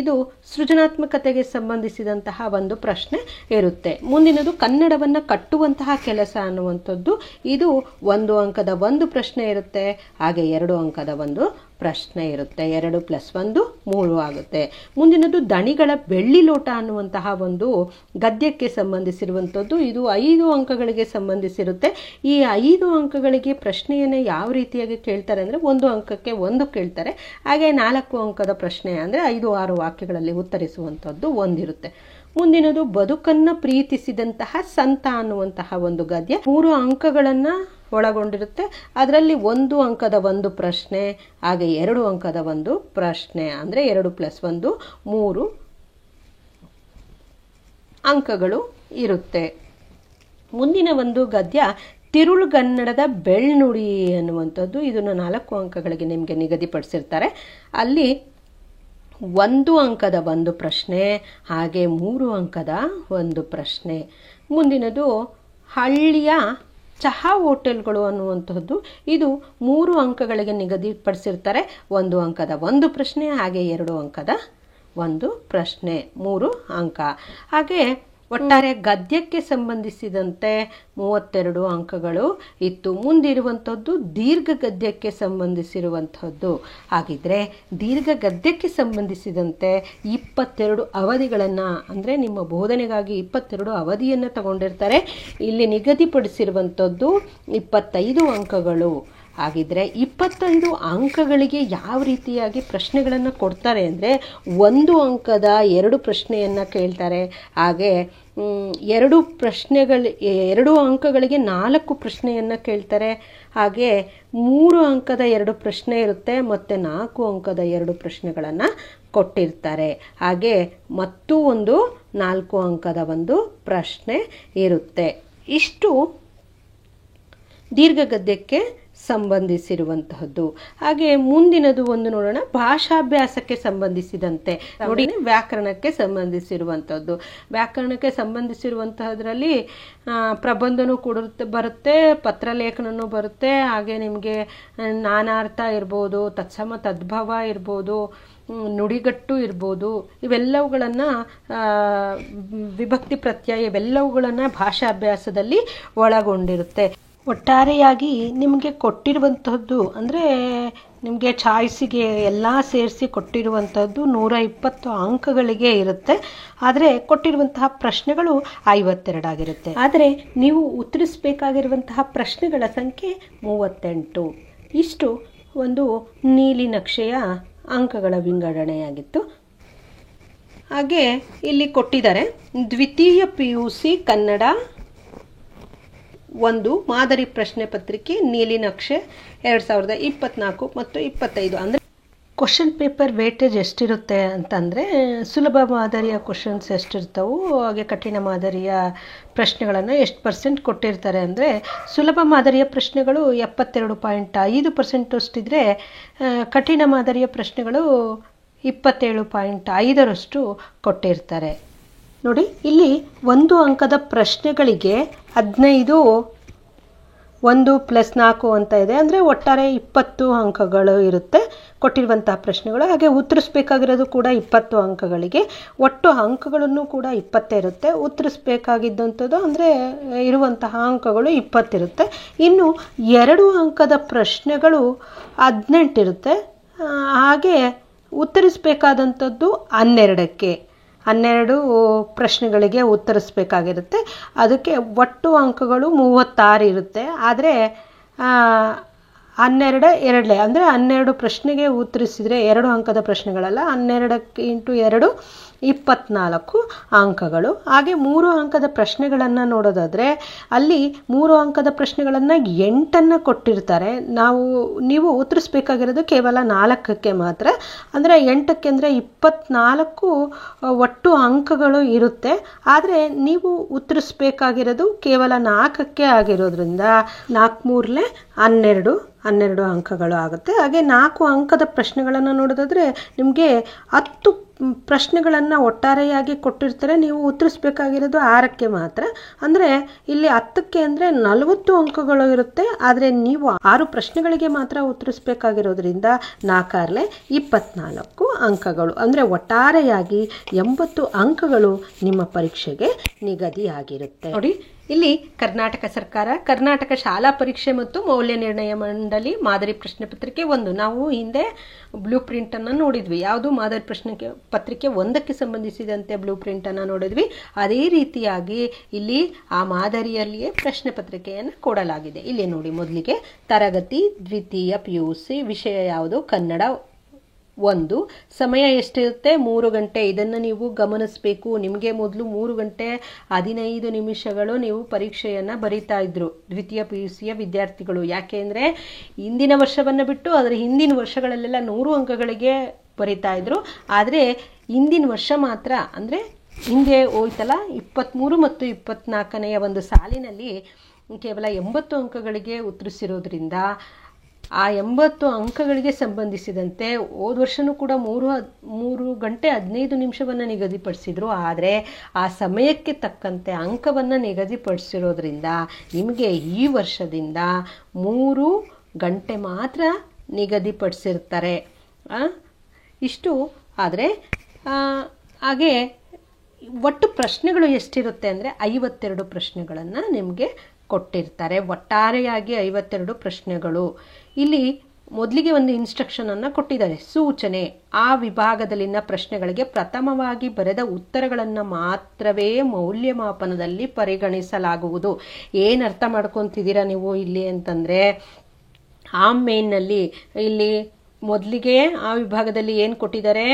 ಇದು ಸೃಜನಾತ್ಮಕತೆಗೆ ಸಂಬಂಧಿಸಿದಂತಹ ಒಂದು ಪ್ರಶ್ನೆ ಇರುತ್ತೆ. ಮುಂದಿನದು ಕನ್ನಡವನ್ನು ಕಟ್ಟುವಂತಹ ಕೆಲಸ ಅನ್ನುವಂಥದ್ದು. ಇದು 1 ಅಂಕದ ಒಂದು ಪ್ರಶ್ನೆ ಇರುತ್ತೆ, ಹಾಗೆ 2 ಅಂಕದ ಒಂದು ಪ್ರಶ್ನೆ ಇರುತ್ತೆ. 2 + 1 3 ಆಗುತ್ತೆ. ಮುಂದಿನದು ದಣಿಗಳ ಬೆಳ್ಳಿ ಲೋಟ ಅನ್ನುವಂತಹ ಒಂದು ಗದ್ಯಕ್ಕೆ ಸಂಬಂಧಿಸಿರುವಂಥದ್ದು. ಇದು 5 ಅಂಕಗಳಿಗೆ ಸಂಬಂಧಿಸಿರುತ್ತೆ. ಈ 5 ಅಂಕಗಳಿಗೆ ಪ್ರಶ್ನೆಯನ್ನು ಯಾವ ರೀತಿಯಾಗಿ ಕೇಳ್ತಾರೆ ಅಂದರೆ 1 ಅಂಕಕ್ಕೆ 1 ಕೇಳ್ತಾರೆ, ಹಾಗೆ 4 ಅಂಕದ ಪ್ರಶ್ನೆ ಅಂದರೆ 5, 6 ವಾಕ್ಯಗಳಲ್ಲಿ ಉತ್ತರಿಸುವಂಥದ್ದು ಒಂದಿರುತ್ತೆ. ಮುಂದಿನದು ಬದುಕನ್ನು ಪ್ರೀತಿಸಿದಂತಹ ಸಂತ ಅನ್ನುವಂತಹ ಒಂದು ಗದ್ಯ 3 ಅಂಕಗಳನ್ನು ಒಳಗೊಂಡಿರುತ್ತೆ. ಅದರಲ್ಲಿ 1 ಅಂಕದ ಒಂದು ಪ್ರಶ್ನೆ, ಹಾಗೆ 2 ಅಂಕದ ಒಂದು ಪ್ರಶ್ನೆ, ಅಂದರೆ 2 + 1 3 ಅಂಕಗಳು ಇರುತ್ತೆ. ಮುಂದಿನ ಒಂದು ಗದ್ಯ ತಿರುಳುಗನ್ನಡದ ಬೆಳ್ನುಡಿ ಅನ್ನುವಂಥದ್ದು. ಇದನ್ನು 4 ಅಂಕಗಳಿಗೆ ನಿಮಗೆ ನಿಗದಿಪಡಿಸಿರ್ತಾರೆ. ಅಲ್ಲಿ 1 ಅಂಕದ ಒಂದು ಪ್ರಶ್ನೆ, ಹಾಗೆ 3 ಅಂಕದ ಒಂದು ಪ್ರಶ್ನೆ. ಮುಂದಿನದು ಹಳ್ಳಿಯ ಚಹಾ ಹೋಟೆಲ್ಗಳು ಅನ್ನುವಂಥದ್ದು. ಇದು 3 ಅಂಕಗಳಿಗೆ ನಿಗದಿಪಡಿಸಿರ್ತಾರೆ. 1 ಅಂಕದ ಒಂದು ಪ್ರಶ್ನೆ, ಹಾಗೆ 2 ಅಂಕದ ಒಂದು ಪ್ರಶ್ನೆ, 3 ಅಂಕ. ಹಾಗೆ ಒಟ್ಟಾರೆ ಗದ್ಯಕ್ಕೆ ಸಂಬಂಧಿಸಿದಂತೆ 32 ಅಂಕಗಳು ಇತ್ತು. ಮುಂದಿರುವಂಥದ್ದು ದೀರ್ಘ ಗದ್ಯಕ್ಕೆ ಸಂಬಂಧಿಸಿರುವಂಥದ್ದು. ಹಾಗಿದ್ರೆ ದೀರ್ಘ ಗದ್ಯಕ್ಕೆ ಸಂಬಂಧಿಸಿದಂತೆ 22 ಅವಧಿಗಳನ್ನು, ಅಂದರೆ ನಿಮ್ಮ ಬೋಧನೆಗಾಗಿ 22 ಅವಧಿಯನ್ನು ತಗೊಂಡಿರ್ತಾರೆ. ಇಲ್ಲಿ ನಿಗದಿಪಡಿಸಿರುವಂಥದ್ದು 25 ಅಂಕಗಳು. ಹಾಗಿದ್ರೆ 25 ಅಂಕಗಳಿಗೆ ಯಾವ ರೀತಿಯಾಗಿ ಪ್ರಶ್ನೆಗಳನ್ನು ಕೊಡ್ತಾರೆ ಅಂದರೆ 1 ಅಂಕದ 2 ಪ್ರಶ್ನೆಯನ್ನು ಕೇಳ್ತಾರೆ, ಹಾಗೆ 2 ಅಂಕಗಳಿಗೆ 4 ಪ್ರಶ್ನೆಯನ್ನು ಕೇಳ್ತಾರೆ, ಹಾಗೆ 3 ಅಂಕದ 2 ಪ್ರಶ್ನೆ ಇರುತ್ತೆ, ಮತ್ತು 4 ಅಂಕದ 2 ಪ್ರಶ್ನೆಗಳನ್ನು ಕೊಟ್ಟಿರ್ತಾರೆ. ಹಾಗೆ ಮತ್ತೂ ಒಂದು 4 ಅಂಕದ ಒಂದು ಪ್ರಶ್ನೆ ಇರುತ್ತೆ. ಇಷ್ಟು ದೀರ್ಘ ಗದ್ಯಕ್ಕೆ ಸಂಬಂಧಿಸಿರುವಂತಹದ್ದು. ಹಾಗೆ ಮುಂದಿನದು ಒಂದು ನೋಡೋಣ, ಭಾಷಾಭ್ಯಾಸಕ್ಕೆ ಸಂಬಂಧಿಸಿದಂತೆ ನೋಡಿ, ವ್ಯಾಕರಣಕ್ಕೆ ಸಂಬಂಧಿಸಿರುವಂಥದ್ದು. ವ್ಯಾಕರಣಕ್ಕೆ ಸಂಬಂಧಿಸಿರುವಂತಹದ್ರಲ್ಲಿ ಪ್ರಬಂಧನೂ ಕೂಡ ಬರುತ್ತೆ, ಪತ್ರಲೇಖನೂ ಬರುತ್ತೆ, ಹಾಗೆ ನಿಮಗೆ ನಾನಾರ್ಥ ಇರ್ಬೋದು, ತತ್ಸಮ ತದ್ಭವ ಇರ್ಬೋದು, ನುಡಿಗಟ್ಟು ಇರ್ಬೋದು. ಇವೆಲ್ಲವುಗಳನ್ನು ವಿಭಕ್ತಿ ಪ್ರತ್ಯಯ ಇವೆಲ್ಲವುಗಳನ್ನು ಭಾಷಾಭ್ಯಾಸದಲ್ಲಿ ಒಳಗೊಂಡಿರುತ್ತೆ. ಒಟ್ಟಾರೆಯಾಗಿ ನಿಮಗೆ ಕೊಟ್ಟಿರುವಂತಹದ್ದು ಅಂದರೆ ನಿಮಗೆ ಚಾಯ್ಸಿಗೆ ಎಲ್ಲ ಸೇರಿಸಿ ಕೊಟ್ಟಿರುವಂಥದ್ದು 120 ಅಂಕಗಳಿಗೆ ಇರುತ್ತೆ. ಆದರೆ ಕೊಟ್ಟಿರುವಂತಹ ಪ್ರಶ್ನೆಗಳು 52 ಆಗಿರುತ್ತೆ. ಆದರೆ ನೀವು ಉತ್ತರಿಸಬೇಕಾಗಿರುವಂತಹ ಪ್ರಶ್ನೆಗಳ ಸಂಖ್ಯೆ 38. ಇಷ್ಟು ಒಂದು ನೀಲಿ ನಕ್ಷೆಯ ಅಂಕಗಳ ವಿಂಗಡಣೆಯಾಗಿತ್ತು. ಹಾಗೆ ಇಲ್ಲಿ ಕೊಟ್ಟಿದ್ದಾರೆ ದ್ವಿತೀಯ PUC ಕನ್ನಡ ಒಂದು ಮಾದರಿ ಪ್ರಶ್ನೆ ಪತ್ರಿಕೆ ನೀಲಿ ನಕ್ಷೆ 2024 ಮತ್ತು 25. ಅಂದರೆ ಕ್ವಶನ್ ಪೇಪರ್ ವೇಟೇಜ್ ಎಷ್ಟಿರುತ್ತೆ ಅಂತಂದರೆ ಸುಲಭ ಮಾದರಿಯ ಕ್ವಶನ್ಸ್ ಎಷ್ಟಿರ್ತವೆ, ಹಾಗೆ ಕಠಿಣ ಮಾದರಿಯ ಪ್ರಶ್ನೆಗಳನ್ನು ಎಷ್ಟು % ಕೊಟ್ಟಿರ್ತಾರೆ ಅಂದರೆ ಸುಲಭ ಮಾದರಿಯ ಪ್ರಶ್ನೆಗಳು 72.5% ಅಷ್ಟಿದ್ರೆ ಕಠಿಣ ಮಾದರಿಯ ಪ್ರಶ್ನೆಗಳು 27.5% ಕೊಟ್ಟಿರ್ತಾರೆ. ನೋಡಿ, ಇಲ್ಲಿ 1 ಅಂಕದ ಪ್ರಶ್ನೆಗಳಿಗೆ 15 1 + 4 ಅಂತ ಇದೆ. ಅಂದರೆ ಒಟ್ಟಾರೆ 20 ಅಂಕಗಳು ಇರುತ್ತೆ ಕೊಟ್ಟಿರುವಂತಹ ಪ್ರಶ್ನೆಗಳು. ಹಾಗೆ ಉತ್ತರಿಸಬೇಕಾಗಿರೋದು ಕೂಡ 20 ಅಂಕಗಳಿಗೆ. ಒಟ್ಟು ಅಂಕಗಳನ್ನು ಕೂಡ 20 ಇರುತ್ತೆ. ಉತ್ತರಿಸಬೇಕಾಗಿದ್ದಂಥದ್ದು ಅಂದರೆ ಇರುವಂತಹ ಅಂಕಗಳು 20 ಇರುತ್ತೆ. ಇನ್ನು 2 ಅಂಕದ ಪ್ರಶ್ನೆಗಳು 18 ಇರುತ್ತೆ. ಹಾಗೆ ಉತ್ತರಿಸಬೇಕಾದಂಥದ್ದು 12ಕ್ಕೆ 12 ಪ್ರಶ್ನೆಗಳಿಗೆ ಉತ್ತರಿಸಬೇಕಾಗಿರುತ್ತೆ. ಅದಕ್ಕೆ ಒಟ್ಟು ಅಂಕಗಳು 36 ಇರುತ್ತೆ. ಆದರೆ 12 2 ಅಂದರೆ 12 ಪ್ರಶ್ನೆಗೆ ಉತ್ತರಿಸಿದರೆ 2 ಅಂಕದ ಪ್ರಶ್ನೆಗಳಲ್ಲ, 12 × 2 24 ಅಂಕಗಳು. ಹಾಗೆ 3 ಅಂಕದ ಪ್ರಶ್ನೆಗಳನ್ನು ನೋಡೋದಾದರೆ ಅಲ್ಲಿ 3 ಅಂಕದ ಪ್ರಶ್ನೆಗಳನ್ನು 8 ಕೊಟ್ಟಿರ್ತಾರೆ. ನೀವು ಉತ್ತರಿಸಬೇಕಾಗಿರೋದು ಕೇವಲ 4ಕ್ಕೆ ಮಾತ್ರ. ಅಂದರೆ 8ಕ್ಕೆ ಅಂದರೆ 24 ಒಟ್ಟು ಅಂಕಗಳು ಇರುತ್ತೆ. ಆದರೆ ನೀವು ಉತ್ತರಿಸಬೇಕಾಗಿರೋದು ಕೇವಲ 4ಕ್ಕೆ ಆಗಿರೋದ್ರಿಂದ 4 3 12 ಅಂಕಗಳು ಆಗುತ್ತೆ. ಹಾಗೆ 4 ಅಂಕದ ಪ್ರಶ್ನೆಗಳನ್ನು ನೋಡೋದಾದರೆ ನಿಮಗೆ 10 ಪ್ರಶ್ನೆಗಳನ್ನು ಒಟ್ಟಾರೆಯಾಗಿ ಕೊಟ್ಟಿರ್ತಾರೆ. ನೀವು ಉತ್ತರಿಸಬೇಕಾಗಿರೋದು 6ಕ್ಕೆ ಮಾತ್ರ. ಅಂದರೆ ಇಲ್ಲಿ 10ಕ್ಕೆ ಅಂದರೆ 40 ಅಂಕಗಳು ಇರುತ್ತೆ. ಆದರೆ ನೀವು 6 ಪ್ರಶ್ನೆಗಳಿಗೆ ಮಾತ್ರ ಉತ್ತರಿಸಬೇಕಾಗಿರೋದ್ರಿಂದ 4 24 ಅಂಕಗಳು. ಅಂದರೆ ಒಟ್ಟಾರೆಯಾಗಿ 80 ಅಂಕಗಳು ನಿಮ್ಮ ಪರೀಕ್ಷೆಗೆ ನಿಗದಿಯಾಗಿರುತ್ತೆ. ನೋಡಿ, ಇಲ್ಲಿ ಕರ್ನಾಟಕ ಸರ್ಕಾರ, ಕರ್ನಾಟಕ ಶಾಲಾ ಪರೀಕ್ಷೆ ಮತ್ತು ಮೌಲ್ಯ ನಿರ್ಣಯ ಮಂಡಳಿ ಮಾದರಿ ಪ್ರಶ್ನೆ ಪತ್ರಿಕೆ 1. ನಾವು ಹಿಂದೆ ಬ್ಲೂ ಪ್ರಿಂಟನ್ನು ನೋಡಿದ್ವಿ. ಯಾವುದು ಮಾದರಿ ಪ್ರಶ್ನೆ ಪತ್ರಿಕೆ 1ಕ್ಕೆ ಸಂಬಂಧಿಸಿದಂತೆ ಬ್ಲೂ ಪ್ರಿಂಟನ್ನು ನೋಡಿದ್ವಿ. ಅದೇ ರೀತಿಯಾಗಿ ಇಲ್ಲಿ ಆ ಮಾದರಿಯಲ್ಲಿಯೇ ಪ್ರಶ್ನೆ ಪತ್ರಿಕೆಯನ್ನು ಕೊಡಲಾಗಿದೆ. ಇಲ್ಲಿ ನೋಡಿ, ಮೊದಲಿಗೆ ತರಗತಿ ದ್ವಿತೀಯ PUC, ವಿಷಯ ಯಾವುದು? ಕನ್ನಡ 1. ಸಮಯ ಎಷ್ಟಿರುತ್ತೆ? 3 ಗಂಟೆ. ಇದನ್ನು ನೀವು ಗಮನಿಸಬೇಕು. ನಿಮಗೆ ಮೊದಲು 3 ಗಂಟೆ 15 ನಿಮಿಷಗಳು ನೀವು ಪರೀಕ್ಷೆಯನ್ನು ಬರೀತಾ ಇದ್ರು ದ್ವಿತೀಯ PUCಯ ವಿದ್ಯಾರ್ಥಿಗಳು. ಯಾಕೆ ಅಂದರೆ ಹಿಂದಿನ ವರ್ಷವನ್ನು ಬಿಟ್ಟು ಅದರ ಹಿಂದಿನ ವರ್ಷಗಳಲ್ಲೆಲ್ಲ 100 ಅಂಕಗಳಿಗೆ ಬರೀತಾ ಇದ್ರು. ಆದರೆ ಹಿಂದಿನ ವರ್ಷ ಮಾತ್ರ, ಅಂದರೆ ಹಿಂದೆ ಹೋಯ್ತಲ್ಲ 23 ಮತ್ತು 24ನೆಯ ಒಂದು ಸಾಲಿನಲ್ಲಿ ಕೇವಲ 80 ಅಂಕಗಳಿಗೆ ಉತ್ತರಿಸಿರೋದ್ರಿಂದ ಆ 80 ಅಂಕಗಳಿಗೆ ಸಂಬಂಧಿಸಿದಂತೆ ಹೋದ ವರ್ಷವೂ ಕೂಡ 3 ಗಂಟೆ 15 ನಿಮಿಷವನ್ನು ನಿಗದಿಪಡಿಸಿದ್ರು. ಆದರೆ ಆ ಸಮಯಕ್ಕೆ ತಕ್ಕಂತೆ ಅಂಕವನ್ನು ನಿಗದಿಪಡಿಸಿರೋದ್ರಿಂದ ನಿಮಗೆ ಈ ವರ್ಷದಿಂದ 3 ಗಂಟೆ ಮಾತ್ರ ನಿಗದಿಪಡಿಸಿರ್ತಾರೆ. ಇಷ್ಟು. ಆದರೆ ಹಾಗೆ ಒಟ್ಟು ಪ್ರಶ್ನೆಗಳು ಎಷ್ಟಿರುತ್ತೆ ಅಂದರೆ 52 ಪ್ರಶ್ನೆಗಳನ್ನು ನಿಮಗೆ ಕೊಟ್ಟಿರ್ತಾರೆ. ಒಟ್ಟಾರೆಯಾಗಿ 52 ಪ್ರಶ್ನೆಗಳು. ಇಲ್ಲಿ ಮೊದಲಿಗೆ ಒಂದು ಇನ್ಸ್ಟ್ರಕ್ಷನನ್ನು ಕೊಟ್ಟಿದ್ದಾರೆ, ಸೂಚನೆ. ಆ ವಿಭಾಗದಲ್ಲಿನ ಪ್ರಶ್ನೆಗಳಿಗೆ ಪ್ರಥಮವಾಗಿ ಬರೆದ ಉತ್ತರಗಳನ್ನು ಮಾತ್ರವೇ ಮೌಲ್ಯಮಾಪನದಲ್ಲಿ ಪರಿಗಣಿಸಲಾಗುವುದು. ಏನು ಅರ್ಥ ಮಾಡ್ಕೊತಿದ್ದೀರಾ ನೀವು ಇಲ್ಲಿ ಅಂತಂದರೆ, ಆ ಮೇನ್ನಲ್ಲಿ ಇಲ್ಲಿ ಮೊದಲಿಗೆ ಆ ವಿಭಾಗದಲ್ಲಿ ಏನು ಕೊಟ್ಟಿದ್ದಾರೆ?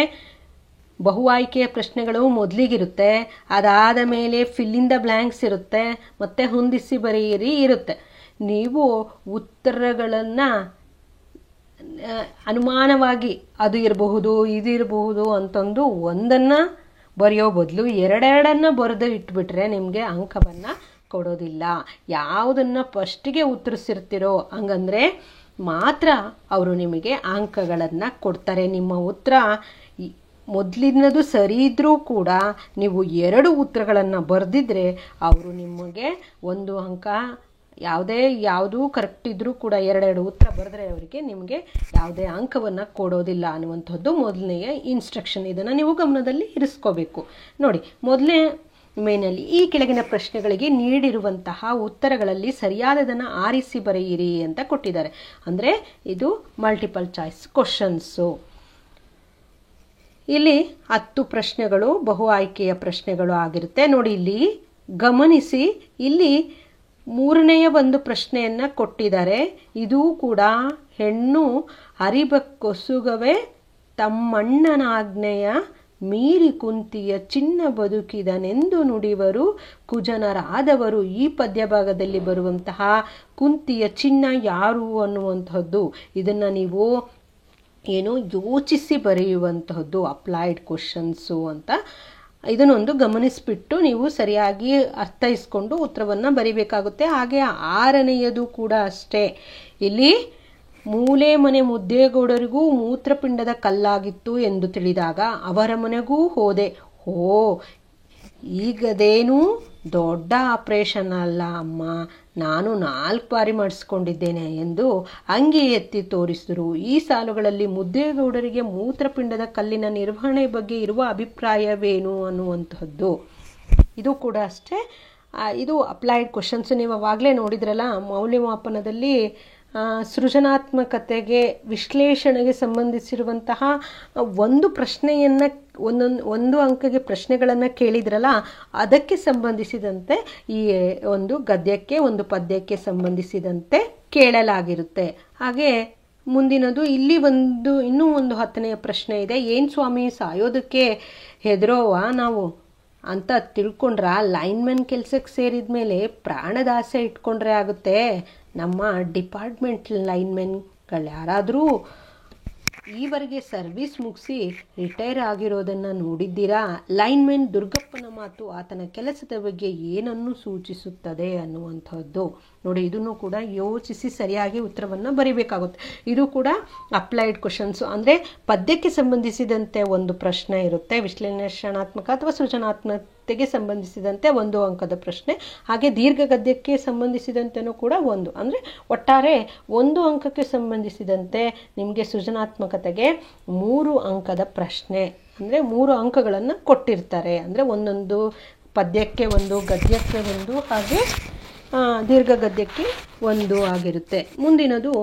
ಬಹು ಆಯ್ಕೆಯ ಪ್ರಶ್ನೆಗಳು ಮೊದಲಿಗಿರುತ್ತೆ. ಅದಾದ ಮೇಲೆ ಫಿಲ್ ಇನ್ ದ ಬ್ಲ್ಯಾಂಕ್ಸ್ ಇರುತ್ತೆ, ಮತ್ತು ಹೊಂದಿಸಿ ಬರೆಯಿರಿ ಇರುತ್ತೆ. ನೀವು ಉತ್ತರಗಳನ್ನು ಅನುಮಾನವಾಗಿ ಅದು ಇರಬಹುದು ಇದು ಇರಬಹುದು ಅಂತಂದು ಒಂದನ್ನು ಬರೆಯೋ ಬದಲು 2 ಬರೆದು ಇಟ್ಬಿಟ್ರೆ ನಿಮಗೆ ಅಂಕವನ್ನು ಕೊಡೋದಿಲ್ಲ. ಯಾವುದನ್ನು ಫಸ್ಟಿಗೆ ಉತ್ತರಿಸಿರ್ತಿರೋ ಹಂಗಂದರೆ ಮಾತ್ರ ಅವರು ನಿಮಗೆ ಅಂಕಗಳನ್ನು ಕೊಡ್ತಾರೆ. ನಿಮ್ಮ ಉತ್ತರ ಮೊದಲಿನದು ಸರಿ ಇದ್ದರೂ ಕೂಡ ನೀವು 2 ಉತ್ತರಗಳನ್ನು ಬರೆದಿದ್ರೆ ಅವರು ನಿಮಗೆ 1 ಅಂಕ, ಯಾವುದು ಕರೆಕ್ಟ್ ಇದ್ದರೂ ಕೂಡ 2 ಉತ್ತರ ಬರೆದ್ರೆ ಅವರಿಗೆ ನಿಮಗೆ ಯಾವುದೇ ಅಂಕವನ್ನು ಕೊಡೋದಿಲ್ಲ ಅನ್ನುವಂಥದ್ದು ಮೊದಲನೆಯ ಇನ್ಸ್ಟ್ರಕ್ಷನ್. ಇದನ್ನು ನೀವು ಗಮನದಲ್ಲಿ ಇರಿಸ್ಕೋಬೇಕು. ನೋಡಿ, ಮೊದಲನೇ ಮೇನಲ್ಲಿ ಈ ಕೆಳಗಿನ ಪ್ರಶ್ನೆಗಳಿಗೆ ನೀಡಿರುವಂತಹ ಉತ್ತರಗಳಲ್ಲಿ ಸರಿಯಾದದನ್ನು ಆರಿಸಿ ಬರೆಯಿರಿ ಅಂತ ಕೊಟ್ಟಿದ್ದಾರೆ. ಅಂದರೆ ಇದು ಮಲ್ಟಿಪಲ್ ಚಾಯ್ಸ್ ಕ್ವಶನ್ಸು. ಇಲ್ಲಿ 10 ಪ್ರಶ್ನೆಗಳು ಬಹು ಆಯ್ಕೆಯ ಪ್ರಶ್ನೆಗಳು ಆಗಿರುತ್ತೆ. ನೋಡಿ, ಇಲ್ಲಿ ಗಮನಿಸಿ, ಇಲ್ಲಿ 3ನೆಯ ಒಂದು ಪ್ರಶ್ನೆಯನ್ನು ಕೊಟ್ಟಿದ್ದಾರೆ. ಇದೂ ಕೂಡ ಹೆಣ್ಣು ಹರಿಬಕ್ಕೊಸುಗವೇ ತಮ್ಮಣ್ಣನಾಜ್ಞೆಯ ಮೀರಿ ಕುಂತಿಯ ಚಿನ್ನ ಬದುಕಿದನೆಂದು ನುಡಿವರು ಕುಜನರಾದವರು. ಈ ಪದ್ಯಭಾಗದಲ್ಲಿ ಬರುವಂತಹ ಕುಂತಿಯ ಚಿನ್ನ ಯಾರು ಅನ್ನುವಂಥದ್ದು, ಇದನ್ನು ನೀವು ಯೋಚಿಸಿ ಬರೆಯುವಂತಹದ್ದು ಅಪ್ಲೈಡ್ ಕ್ವಶನ್ಸು ಅಂತ. ಇದನ್ನೊಂದು ಗಮನಿಸಿಬಿಟ್ಟು ನೀವು ಸರಿಯಾಗಿ ಅರ್ಥೈಸ್ಕೊಂಡು ಉತ್ತರವನ್ನು ಬರಿಬೇಕಾಗುತ್ತೆ. ಹಾಗೆ 6ನೆಯದು ಕೂಡ ಅಷ್ಟೇ. ಇಲ್ಲಿ ಮೂಲೆ ಮನೆ ಮುದ್ದೇಗೌಡರಿಗೂ ಮೂತ್ರಪಿಂಡದ ಕಲ್ಲಾಗಿತ್ತು ಎಂದು ತಿಳಿದಾಗ ಅವರ ಮನೆಗೂ ಹೋದೆ. ಈಗದೇನು ದೊಡ್ಡ ಆಪರೇಷನ್ ಅಲ್ಲ ಅಮ್ಮ, ನಾನು 4 ಬಾರಿ ಮಾಡಿಸ್ಕೊಂಡಿದ್ದೇನೆ ಎಂದು ಅಂಗಿ ಎತ್ತಿ ತೋರಿಸಿದರು. ಈ ಸಾಲುಗಳಲ್ಲಿ ಮುದ್ದೇಗೌಡರಿಗೆ ಮೂತ್ರಪಿಂಡದ ಕಲ್ಲಿನ ನಿರ್ವಹಣೆ ಬಗ್ಗೆ ಇರುವ ಅಭಿಪ್ರಾಯವೇನು ಅನ್ನುವಂಥದ್ದು. ಇದು ಕೂಡ ಅಷ್ಟೇ. ಇದು ಅಪ್ಲೈಡ್ ಕ್ವಶನ್ಸ್. ನೀವು ಅವಾಗಲೇ ನೋಡಿದ್ರಲ್ಲ, ಮೌಲ್ಯಮಾಪನದಲ್ಲಿ ಸೃಜನಾತ್ಮಕತೆಗೆ ವಿಶ್ಲೇಷಣೆಗೆ ಸಂಬಂಧಿಸಿರುವಂತಹ ಒಂದು ಪ್ರಶ್ನೆಯನ್ನು ಒಂದು ಅಂಕಗೆ ಪ್ರಶ್ನೆಗಳನ್ನು ಕೇಳಿದ್ರಲ್ಲ, ಅದಕ್ಕೆ ಸಂಬಂಧಿಸಿದಂತೆ ಈ ಒಂದು ಗದ್ಯಕ್ಕೆ ಒಂದು ಪದ್ಯಕ್ಕೆ ಸಂಬಂಧಿಸಿದಂತೆ ಕೇಳಲಾಗಿರುತ್ತೆ. ಹಾಗೆ ಮುಂದಿನದು ಇಲ್ಲಿ ಇನ್ನೂ ಒಂದು 10ನೇ ಪ್ರಶ್ನೆ ಇದೆ. ಏನು ಸ್ವಾಮಿ ಸಾಯೋದಕ್ಕೆ ಹೆದರೋವ ನಾವು ಅಂತ ತಿಳ್ಕೊಂಡ್ರ ಲೈನ್ಮನ್ ಕೆಲಸಕ್ಕೆ ಸೇರಿದ ಮೇಲೆ ಪ್ರಾಣದಾಸೆ ಇಟ್ಕೊಂಡ್ರೆ ಆಗುತ್ತೆ? ನಮ್ಮ ಡಿಪಾರ್ಟ್ಮೆಂಟ್ ಲೈನ್ಮೆನ್ಗಳು ಯಾರಾದರೂ ಈವರೆಗೆ ಸರ್ವಿಸ್ ಮುಗಿಸಿ ರಿಟೈರ್ ಆಗಿರೋದನ್ನು ನೋಡಿದ್ದೀರಾ? ಲೈನ್ಮೆನ್ ದುರ್ಗಪ್ಪನ ಮಾತು ಆತನ ಕೆಲಸದ ಬಗ್ಗೆ ಏನನ್ನು ಸೂಚಿಸುತ್ತದೆ ಅನ್ನುವಂಥದ್ದು. ನೋಡಿ, ಇದನ್ನು ಕೂಡ ಯೋಚಿಸಿ ಸರಿಯಾಗಿ ಉತ್ತರವನ್ನು ಬರೀಬೇಕಾಗುತ್ತೆ. ಇದು ಕೂಡ ಅಪ್ಲೈಡ್ ಕ್ವಶನ್ಸು, ಅಂದರೆ ಪದ್ಯಕ್ಕೆ ಸಂಬಂಧಿಸಿದಂತೆ ಒಂದು ಪ್ರಶ್ನೆ ಇರುತ್ತೆ, ವಿಶ್ಲೇಷಣಾತ್ಮಕ ಅಥವಾ ಸೃಜನಾತ್ಮಕತೆಗೆ ಸಂಬಂಧಿಸಿದಂತೆ 1 ಅಂಕದ ಪ್ರಶ್ನೆ. ಹಾಗೆ ದೀರ್ಘ ಗದ್ಯಕ್ಕೆ ಸಂಬಂಧಿಸಿದಂತೆಯೂ ಕೂಡ ಅಂದರೆ ಒಟ್ಟಾರೆ 1 ಅಂಕಕ್ಕೆ ಸಂಬಂಧಿಸಿದಂತೆ ನಿಮಗೆ ಸೃಜನಾತ್ಮಕತೆಗೆ 3 ಅಂಕದ ಪ್ರಶ್ನೆ, ಅಂದರೆ 3 ಅಂಕಗಳನ್ನು ಕೊಟ್ಟಿರ್ತಾರೆ. ಅಂದರೆ ಒಂದೊಂದು ಪದ್ಯಕ್ಕೆ 1, ಗದ್ಯಕ್ಕೆ 1, ಹಾಗೆ ದೀರ್ಘ ಗದ್ಯಕ್ಕೆ 1 ಆಗಿರುತ್ತೆ. ಮುಂದಿನದು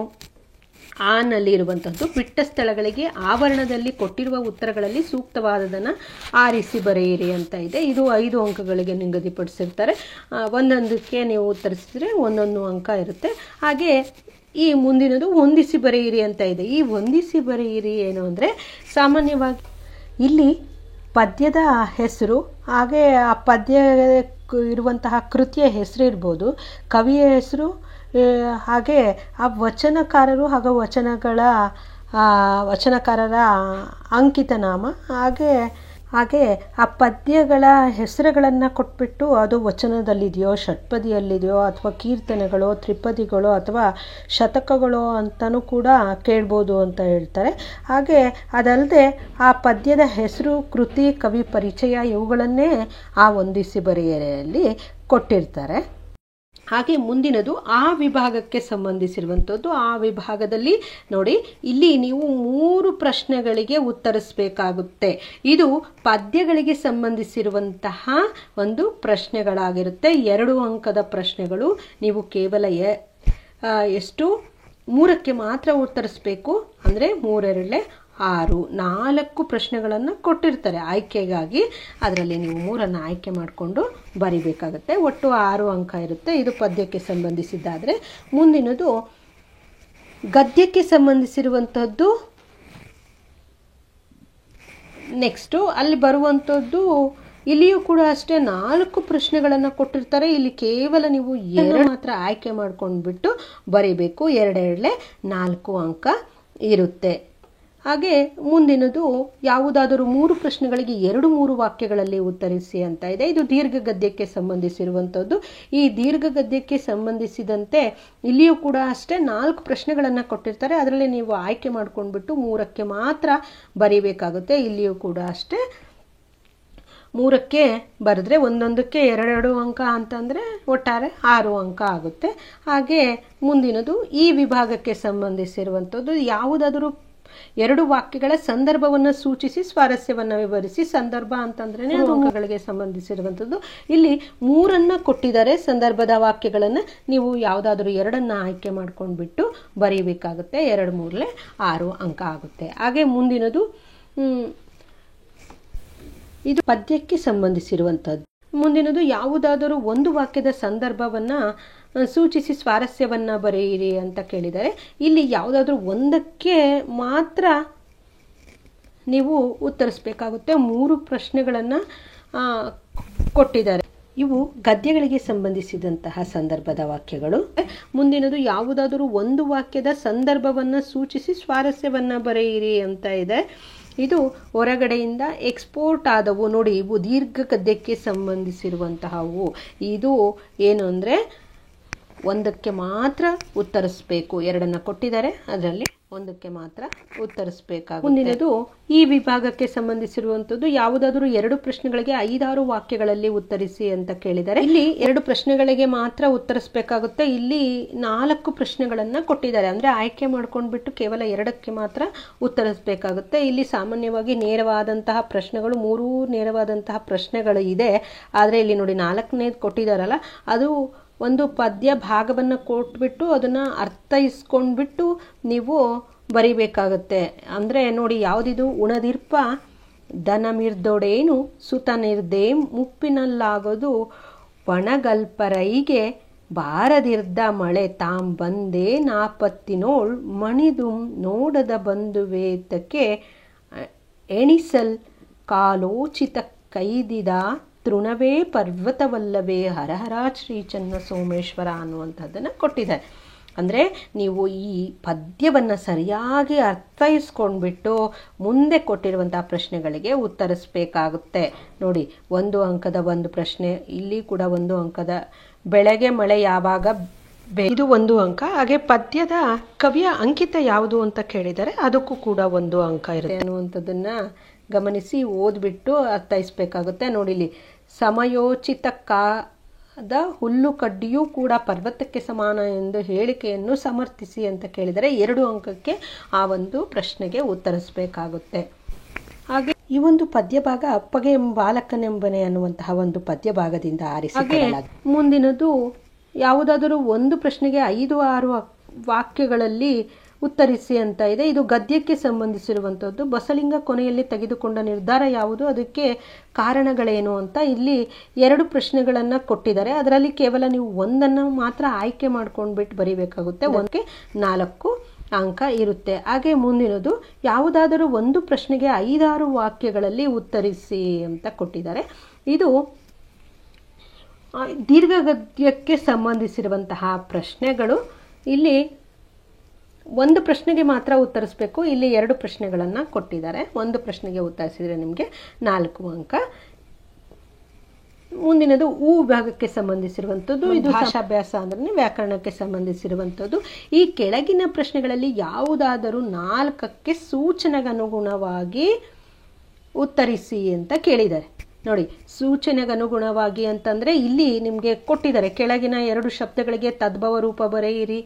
ನಲ್ಲಿ ಇರುವಂಥದ್ದು ಬಿಟ್ಟ ಸ್ಥಳಗಳಿಗೆ ಆವರಣದಲ್ಲಿ ಕೊಟ್ಟಿರುವ ಉತ್ತರಗಳಲ್ಲಿ ಸೂಕ್ತವಾದದನ್ನು ಆರಿಸಿ ಬರೆಯಿರಿ ಅಂತ ಇದೆ. ಇದು 5 ಅಂಕಗಳಿಗೆ ನಿಗದಿಪಡಿಸಿರ್ತಾರೆ. ಒಂದೊಂದಕ್ಕೆ ನೀವು ಉತ್ತರಿಸಿದ್ರೆ 1 ಅಂಕ ಇರುತ್ತೆ. ಹಾಗೆ ಈ ಮುಂದಿನದು ಹೊಂದಿಸಿ ಬರೆಯಿರಿ ಅಂತ ಇದೆ. ಈ ಹೊಂದಿಸಿ ಬರೆಯಿರಿ ಏನು ಅಂದರೆ, ಸಾಮಾನ್ಯವಾಗಿ ಇಲ್ಲಿ ಪದ್ಯದ ಹೆಸರು, ಹಾಗೆ ಆ ಪದ್ಯ ಇರುವಂತಹ ಕೃತಿಯ ಹೆಸರು ಇರ್ಬೋದು, ಕವಿಯ ಹೆಸರು, ಹಾಗೆ ಆ ವಚನಕಾರರು ಹಾಗೂ ವಚನಕಾರರ ಅಂಕಿತ ನಾಮ, ಹಾಗೆ ಆ ಪದ್ಯಗಳ ಹೆಸರುಗಳನ್ನು ಕೊಟ್ಬಿಟ್ಟು ಅದು ವಚನದಲ್ಲಿದೆಯೋ, ಷಟ್ಪದಿಯಲ್ಲಿದೆಯೋ, ಅಥವಾ ಕೀರ್ತನೆಗಳು, ತ್ರಿಪದಿಗಳು ಅಥವಾ ಶತಕಗಳು ಅಂತಲೂ ಕೂಡ ಕೇಳ್ಬೋದು ಅಂತ ಹೇಳ್ತಾರೆ. ಹಾಗೆ ಅದಲ್ಲದೆ ಆ ಪದ್ಯದ ಹೆಸರು, ಕೃತಿ, ಕವಿ ಪರಿಚಯ ಇವುಗಳನ್ನೇ ಆ ಹೊಂದಿಸಿ ಬರೆಯಲಿಯಲ್ಲಿ ಕೊಟ್ಟಿರ್ತಾರೆ. ಹಾಗೆ ಮುಂದಿನದು ಆ ವಿಭಾಗಕ್ಕೆ ಸಂಬಂಧಿಸಿರುವಂಥದ್ದು. ಆ ವಿಭಾಗದಲ್ಲಿ ನೋಡಿ, ಇಲ್ಲಿ ನೀವು 3 ಪ್ರಶ್ನೆಗಳಿಗೆ ಉತ್ತರಿಸಬೇಕಾಗುತ್ತೆ. ಇದು ಪದ್ಯಗಳಿಗೆ ಸಂಬಂಧಿಸಿರುವಂತಹ ಒಂದು ಪ್ರಶ್ನೆಗಳಾಗಿರುತ್ತೆ. 2 ಅಂಕದ ಪ್ರಶ್ನೆಗಳು. ನೀವು ಕೇವಲ ಎಷ್ಟು 3ಕ್ಕೆ ಮಾತ್ರ ಉತ್ತರಿಸಬೇಕು. ಅಂದರೆ 3 6 4 ಪ್ರಶ್ನೆಗಳನ್ನು ಕೊಟ್ಟಿರ್ತಾರೆ ಆಯ್ಕೆಗಾಗಿ. ಅದರಲ್ಲಿ ನೀವು 3ಅನ್ನು ಆಯ್ಕೆ ಮಾಡಿಕೊಂಡು ಬರಿಬೇಕಾಗುತ್ತೆ. ಒಟ್ಟು 6 ಅಂಕ ಇರುತ್ತೆ. ಇದು ಪದ್ಯಕ್ಕೆ ಸಂಬಂಧಿಸಿದ್ದಾದರೆ, ಮುಂದಿನದು ಗದ್ಯಕ್ಕೆ ಸಂಬಂಧಿಸಿರುವಂಥದ್ದು. ನೆಕ್ಸ್ಟು ಅಲ್ಲಿ ಬರುವಂಥದ್ದು, ಇಲ್ಲಿಯೂ ಕೂಡ ಅಷ್ಟೇ 4 ಪ್ರಶ್ನೆಗಳನ್ನು ಕೊಟ್ಟಿರ್ತಾರೆ. ಇಲ್ಲಿ ಕೇವಲ ನೀವು 2 ಮಾತ್ರ ಆಯ್ಕೆ ಮಾಡ್ಕೊಂಡ್ಬಿಟ್ಟು ಬರೀಬೇಕು. 2 4 ಅಂಕ ಇರುತ್ತೆ. ಹಾಗೆ ಮುಂದಿನದು ಯಾವುದಾದರೂ 3 ಪ್ರಶ್ನೆಗಳಿಗೆ 2-3 ವಾಕ್ಯಗಳಲ್ಲಿ ಉತ್ತರಿಸಿ ಅಂತ ಇದೆ. ಇದು ದೀರ್ಘ ಗದ್ಯಕ್ಕೆ ಸಂಬಂಧಿಸಿರುವಂಥದ್ದು. ಈ ದೀರ್ಘ ಗದ್ಯಕ್ಕೆ ಸಂಬಂಧಿಸಿದಂತೆ ಇಲ್ಲಿಯೂ ಕೂಡ ಅಷ್ಟೇ 4 ಪ್ರಶ್ನೆಗಳನ್ನು ಕೊಟ್ಟಿರ್ತಾರೆ. ಅದರಲ್ಲಿ ನೀವು ಆಯ್ಕೆ ಮಾಡ್ಕೊಂಡ್ಬಿಟ್ಟು 3ಕ್ಕೆ ಮಾತ್ರ ಬರೀಬೇಕಾಗುತ್ತೆ. ಇಲ್ಲಿಯೂ ಕೂಡ ಅಷ್ಟೇ 3ಕ್ಕೆ ಬರೆದ್ರೆ ಒಂದೊಂದಕ್ಕೆ 2 ಅಂಕ ಅಂತಂದರೆ ಒಟ್ಟಾರೆ 6 ಅಂಕ ಆಗುತ್ತೆ. ಹಾಗೆ ಮುಂದಿನದು ಈ ವಿಭಾಗಕ್ಕೆ ಸಂಬಂಧಿಸಿರುವಂಥದ್ದು. ಯಾವುದಾದರೂ 2 ವಾಕ್ಯಗಳ ಸಂದರ್ಭವನ್ನು ಸೂಚಿಸಿ ಸ್ವಾರಸ್ಯವನ್ನು ವಿವರಿಸಿ. ಸಂದರ್ಭ ಅಂತಂದ್ರೆ ಅಂಕಗಳಿಗೆ ಸಂಬಂಧಿಸಿರುವಂಥದ್ದು. ಇಲ್ಲಿ 3 ಕೊಟ್ಟಿದ್ದಾರೆ ಸಂದರ್ಭದ ವಾಕ್ಯಗಳನ್ನು. ನೀವು ಯಾವುದಾದ್ರೂ 2 ಆಯ್ಕೆ ಮಾಡ್ಕೊಂಡ್ಬಿಟ್ಟು ಬರೀಬೇಕಾಗುತ್ತೆ. 2 3 6 ಅಂಕ ಆಗುತ್ತೆ. ಹಾಗೆ ಮುಂದಿನದು ಇದು ಪದ್ಯಕ್ಕೆ ಸಂಬಂಧಿಸಿರುವಂಥದ್ದು. ಮುಂದಿನದು ಯಾವುದಾದರೂ 1 ವಾಕ್ಯದ ಸಂದರ್ಭವನ್ನು ಸೂಚಿಸಿ ಸ್ವಾರಸ್ಯವನ್ನು ಬರೆಯಿರಿ ಅಂತ ಕೇಳಿದರೆ, ಇಲ್ಲಿ ಯಾವುದಾದ್ರೂ 1ಕ್ಕೆ ಮಾತ್ರ ನೀವು ಉತ್ತರಿಸಬೇಕಾಗುತ್ತೆ. 3 ಪ್ರಶ್ನೆಗಳನ್ನು ಕೊಟ್ಟಿದ್ದಾರೆ. ಇವು ಗದ್ಯಗಳಿಗೆ ಸಂಬಂಧಿಸಿದಂತಹ ಸಂದರ್ಭದ ವಾಕ್ಯಗಳು. ಮುಂದಿನದು ಯಾವುದಾದರೂ 1 ವಾಕ್ಯದ ಸಂದರ್ಭವನ್ನು ಸೂಚಿಸಿ ಸ್ವಾರಸ್ಯವನ್ನು ಬರೆಯಿರಿ ಅಂತ ಇದೆ. ಇದು ಹೊರಗಡೆಯಿಂದ ಎಕ್ಸ್ಪೋರ್ಟ್ ಆದವು. ನೋಡಿ, ಇವು ದೀರ್ಘ ಗದ್ಯಕ್ಕೆ ಸಂಬಂಧಿಸಿರುವಂತಹವು. ಇದು ಏನು ಅಂದರೆ 1ಕ್ಕೆ ಮಾತ್ರ ಉತ್ತರಿಸಬೇಕು. 2 ಕೊಟ್ಟಿದ್ದಾರೆ, ಅದರಲ್ಲಿ 1ಕ್ಕೆ ಮಾತ್ರ ಉತ್ತರಿಸಬೇಕಾಗುತ್ತೆ. ಮುಂದಿನದು ಈ ವಿಭಾಗಕ್ಕೆ ಸಂಬಂಧಿಸಿರುವಂಥದ್ದು. ಯಾವುದಾದರೂ 2 ಪ್ರಶ್ನೆಗಳಿಗೆ 5-6 ವಾಕ್ಯಗಳಲ್ಲಿ ಉತ್ತರಿಸಿ ಅಂತ ಕೇಳಿದ್ದಾರೆ. ಇಲ್ಲಿ 2 ಪ್ರಶ್ನೆಗಳಿಗೆ ಮಾತ್ರ ಉತ್ತರಿಸಬೇಕಾಗುತ್ತೆ. ಇಲ್ಲಿ 4 ಪ್ರಶ್ನೆಗಳನ್ನು ಕೊಟ್ಟಿದ್ದಾರೆ. ಅಂದರೆ ಆಯ್ಕೆ ಮಾಡ್ಕೊಂಡ್ಬಿಟ್ಟು ಕೇವಲ 2ಕ್ಕೆ ಮಾತ್ರ ಉತ್ತರಿಸಬೇಕಾಗುತ್ತೆ. ಇಲ್ಲಿ ಸಾಮಾನ್ಯವಾಗಿ ನೇರವಾದಂತಹ ಪ್ರಶ್ನೆಗಳು 3 ನೇರವಾದಂತಹ ಪ್ರಶ್ನೆಗಳು ಇದೆ. ಆದರೆ ಇಲ್ಲಿ ನೋಡಿ 4ನೇದು ಕೊಟ್ಟಿದ್ದಾರಲ್ಲ, ಅದು ಒಂದು ಪದ್ಯ ಭಾಗವನ್ನು ಕೊಟ್ಬಿಟ್ಟು ಅದನ್ನು ಅರ್ಥೈಸ್ಕೊಂಡ್ಬಿಟ್ಟು ನೀವು ಬರಿಬೇಕಾಗುತ್ತೆ. ಅಂದರೆ ನೋಡಿ, ಯಾವುದಿದು? ಉಣದಿರ್ಪ ದನಮಿರ್ದೊಡೇನು ಸುತನಿರ್ದೇ ಮುಪ್ಪಿನಲ್ಲಾಗೋದು ಒಣಗಲ್ಪರೈಗೆ ಬಾರದಿರ್ದ ಮಳೆ ತಾಂ ಬಂದೇ ನಾಪತ್ತಿನೋಳ್ ಮಣಿದುಂ ನೋಡದ ಬಂಧುವೇತಕ್ಕೆ ಎಣಿಸಲ್ ಕಾಲೋಚಿತ ಕೈದಿದ ತೃಣವೇ ಪರ್ವತವಲ್ಲವೇ ಹರಹರ ಶ್ರೀ ಚನ್ನ ಸೋಮೇಶ್ವರ ಅನ್ನುವಂಥದ್ದನ್ನು ಕೊಟ್ಟಿದ್ದಾರೆ. ಅಂದರೆ ನೀವು ಈ ಪದ್ಯವನ್ನು ಸರಿಯಾಗಿ ಅರ್ಥೈಸ್ಕೊಂಡ್ಬಿಟ್ಟು ಮುಂದೆ ಕೊಟ್ಟಿರುವಂಥ ಪ್ರಶ್ನೆಗಳಿಗೆ ಉತ್ತರಿಸಬೇಕಾಗುತ್ತೆ. ನೋಡಿ, 1 ಅಂಕದ ಒಂದು ಪ್ರಶ್ನೆ, ಇಲ್ಲಿ ಕೂಡ 1 ಅಂಕದ ಬೆಳೆಗೆ ಮಳೆ ಯಾವಾಗ ಇದು 1 ಅಂಕ. ಹಾಗೆ ಪದ್ಯದ ಕವಿಯ ಅಂಕಿತ ಯಾವುದು ಅಂತ ಕೇಳಿದರೆ ಅದಕ್ಕೂ ಕೂಡ 1 ಅಂಕ ಇರುತ್ತೆ ಅನ್ನುವಂಥದ್ದನ್ನು ಗಮನಿಸಿ ಓದ್ಬಿಟ್ಟು ಅರ್ಥೈಸ್ಬೇಕಾಗುತ್ತೆ. ನೋಡಿಲಿ, ಸಮಯೋಚಿತಕ್ಕಾದ ಹುಲ್ಲು ಕಡ್ಡಿಯೂ ಕೂಡ ಪರ್ವತಕ್ಕೆ ಸಮಾನ ಎಂದು ಹೇಳಿಕೆಯನ್ನು ಸಮರ್ಥಿಸಿ ಅಂತ ಕೇಳಿದರೆ 2 ಅಂಕಕ್ಕೆ ಆ ಒಂದು ಪ್ರಶ್ನೆಗೆ ಉತ್ತರಿಸಬೇಕಾಗುತ್ತೆ. ಹಾಗೆ ಈ ಒಂದು ಪದ್ಯ ಭಾಗ ಅಪ್ಪಗೆ ಬಾಲಕನೆಂಬನೆ ಅನ್ನುವಂತಹ ಒಂದು ಪದ್ಯ ಭಾಗದಿಂದ ಆರಿಸಿಕೊಳ್ಳಲಾಗಿದೆ. ಮುಂದಿನದು ಯಾವುದಾದರೂ ಒಂದು ಪ್ರಶ್ನೆಗೆ 5-6 ವಾಕ್ಯಗಳಲ್ಲಿ ಉತ್ತರಿಸಿ ಅಂತ ಇದೆ. ಇದು ಗದ್ಯಕ್ಕೆ ಸಂಬಂಧಿಸಿರುವಂಥದ್ದು. ಬಸಲಿಂಗ ಕೊನೆಯಲ್ಲಿ ತೆಗೆದುಕೊಂಡ ನಿರ್ಧಾರ ಯಾವುದು, ಅದಕ್ಕೆ ಕಾರಣಗಳೇನು ಅಂತ ಇಲ್ಲಿ 2 ಪ್ರಶ್ನೆಗಳನ್ನು ಕೊಟ್ಟಿದ್ದಾರೆ. ಅದರಲ್ಲಿ ಕೇವಲ ನೀವು ಒಂದನ್ನು ಮಾತ್ರ ಆಯ್ಕೆ ಮಾಡ್ಕೊಂಡ್ಬಿಟ್ಟು ಬರೀಬೇಕಾಗುತ್ತೆ. ಒಂದಕ್ಕೆ 4 ಅಂಕ ಇರುತ್ತೆ. ಹಾಗೆ ಮುಂದಿನದು ಯಾವುದಾದರೂ ಒಂದು ಪ್ರಶ್ನೆಗೆ 5-6 ವಾಕ್ಯಗಳಲ್ಲಿ ಉತ್ತರಿಸಿ ಅಂತ ಕೊಟ್ಟಿದ್ದಾರೆ. ಇದು ದೀರ್ಘಗದ್ಯಕ್ಕೆ ಸಂಬಂಧಿಸಿರುವಂತಹ ಪ್ರಶ್ನೆಗಳು. ಇಲ್ಲಿ ಒಂದು ಪ್ರಶ್ನೆಗೆ ಮಾತ್ರ ಉತ್ತರಿಸಬೇಕು. ಇಲ್ಲಿ 2 ಪ್ರಶ್ನೆಗಳನ್ನು ಕೊಟ್ಟಿದ್ದಾರೆ. ಒಂದು ಪ್ರಶ್ನೆಗೆ ಉತ್ತರಿಸಿದರೆ ನಿಮಗೆ 4 ಅಂಕ. ಮುಂದಿನದು ವಿಭಾಗಕ್ಕೆ ಸಂಬಂಧಿಸಿರುವಂಥದ್ದು. ಇದು ಭಾಷಾಭ್ಯಾಸ ಅಂದ್ರೆ ವ್ಯಾಕರಣಕ್ಕೆ ಸಂಬಂಧಿಸಿರುವಂಥದ್ದು. ಈ ಕೆಳಗಿನ ಪ್ರಶ್ನೆಗಳಲ್ಲಿ ಯಾವುದಾದರೂ 4ಕ್ಕೆ ಸೂಚನೆಗನುಗುಣವಾಗಿ ಉತ್ತರಿಸಿ ಅಂತ ಕೇಳಿದ್ದಾರೆ. ನೋಡಿ, ಸೂಚನೆಗನುಗುಣವಾಗಿ ಅಂತಂದರೆ ಇಲ್ಲಿ ನಿಮಗೆ ಕೊಟ್ಟಿದ್ದಾರೆ. ಕೆಳಗಿನ 2 ಶಬ್ದಗಳಿಗೆ ತದ್ಭವ ರೂಪ ಬರೆಯಿರಿ,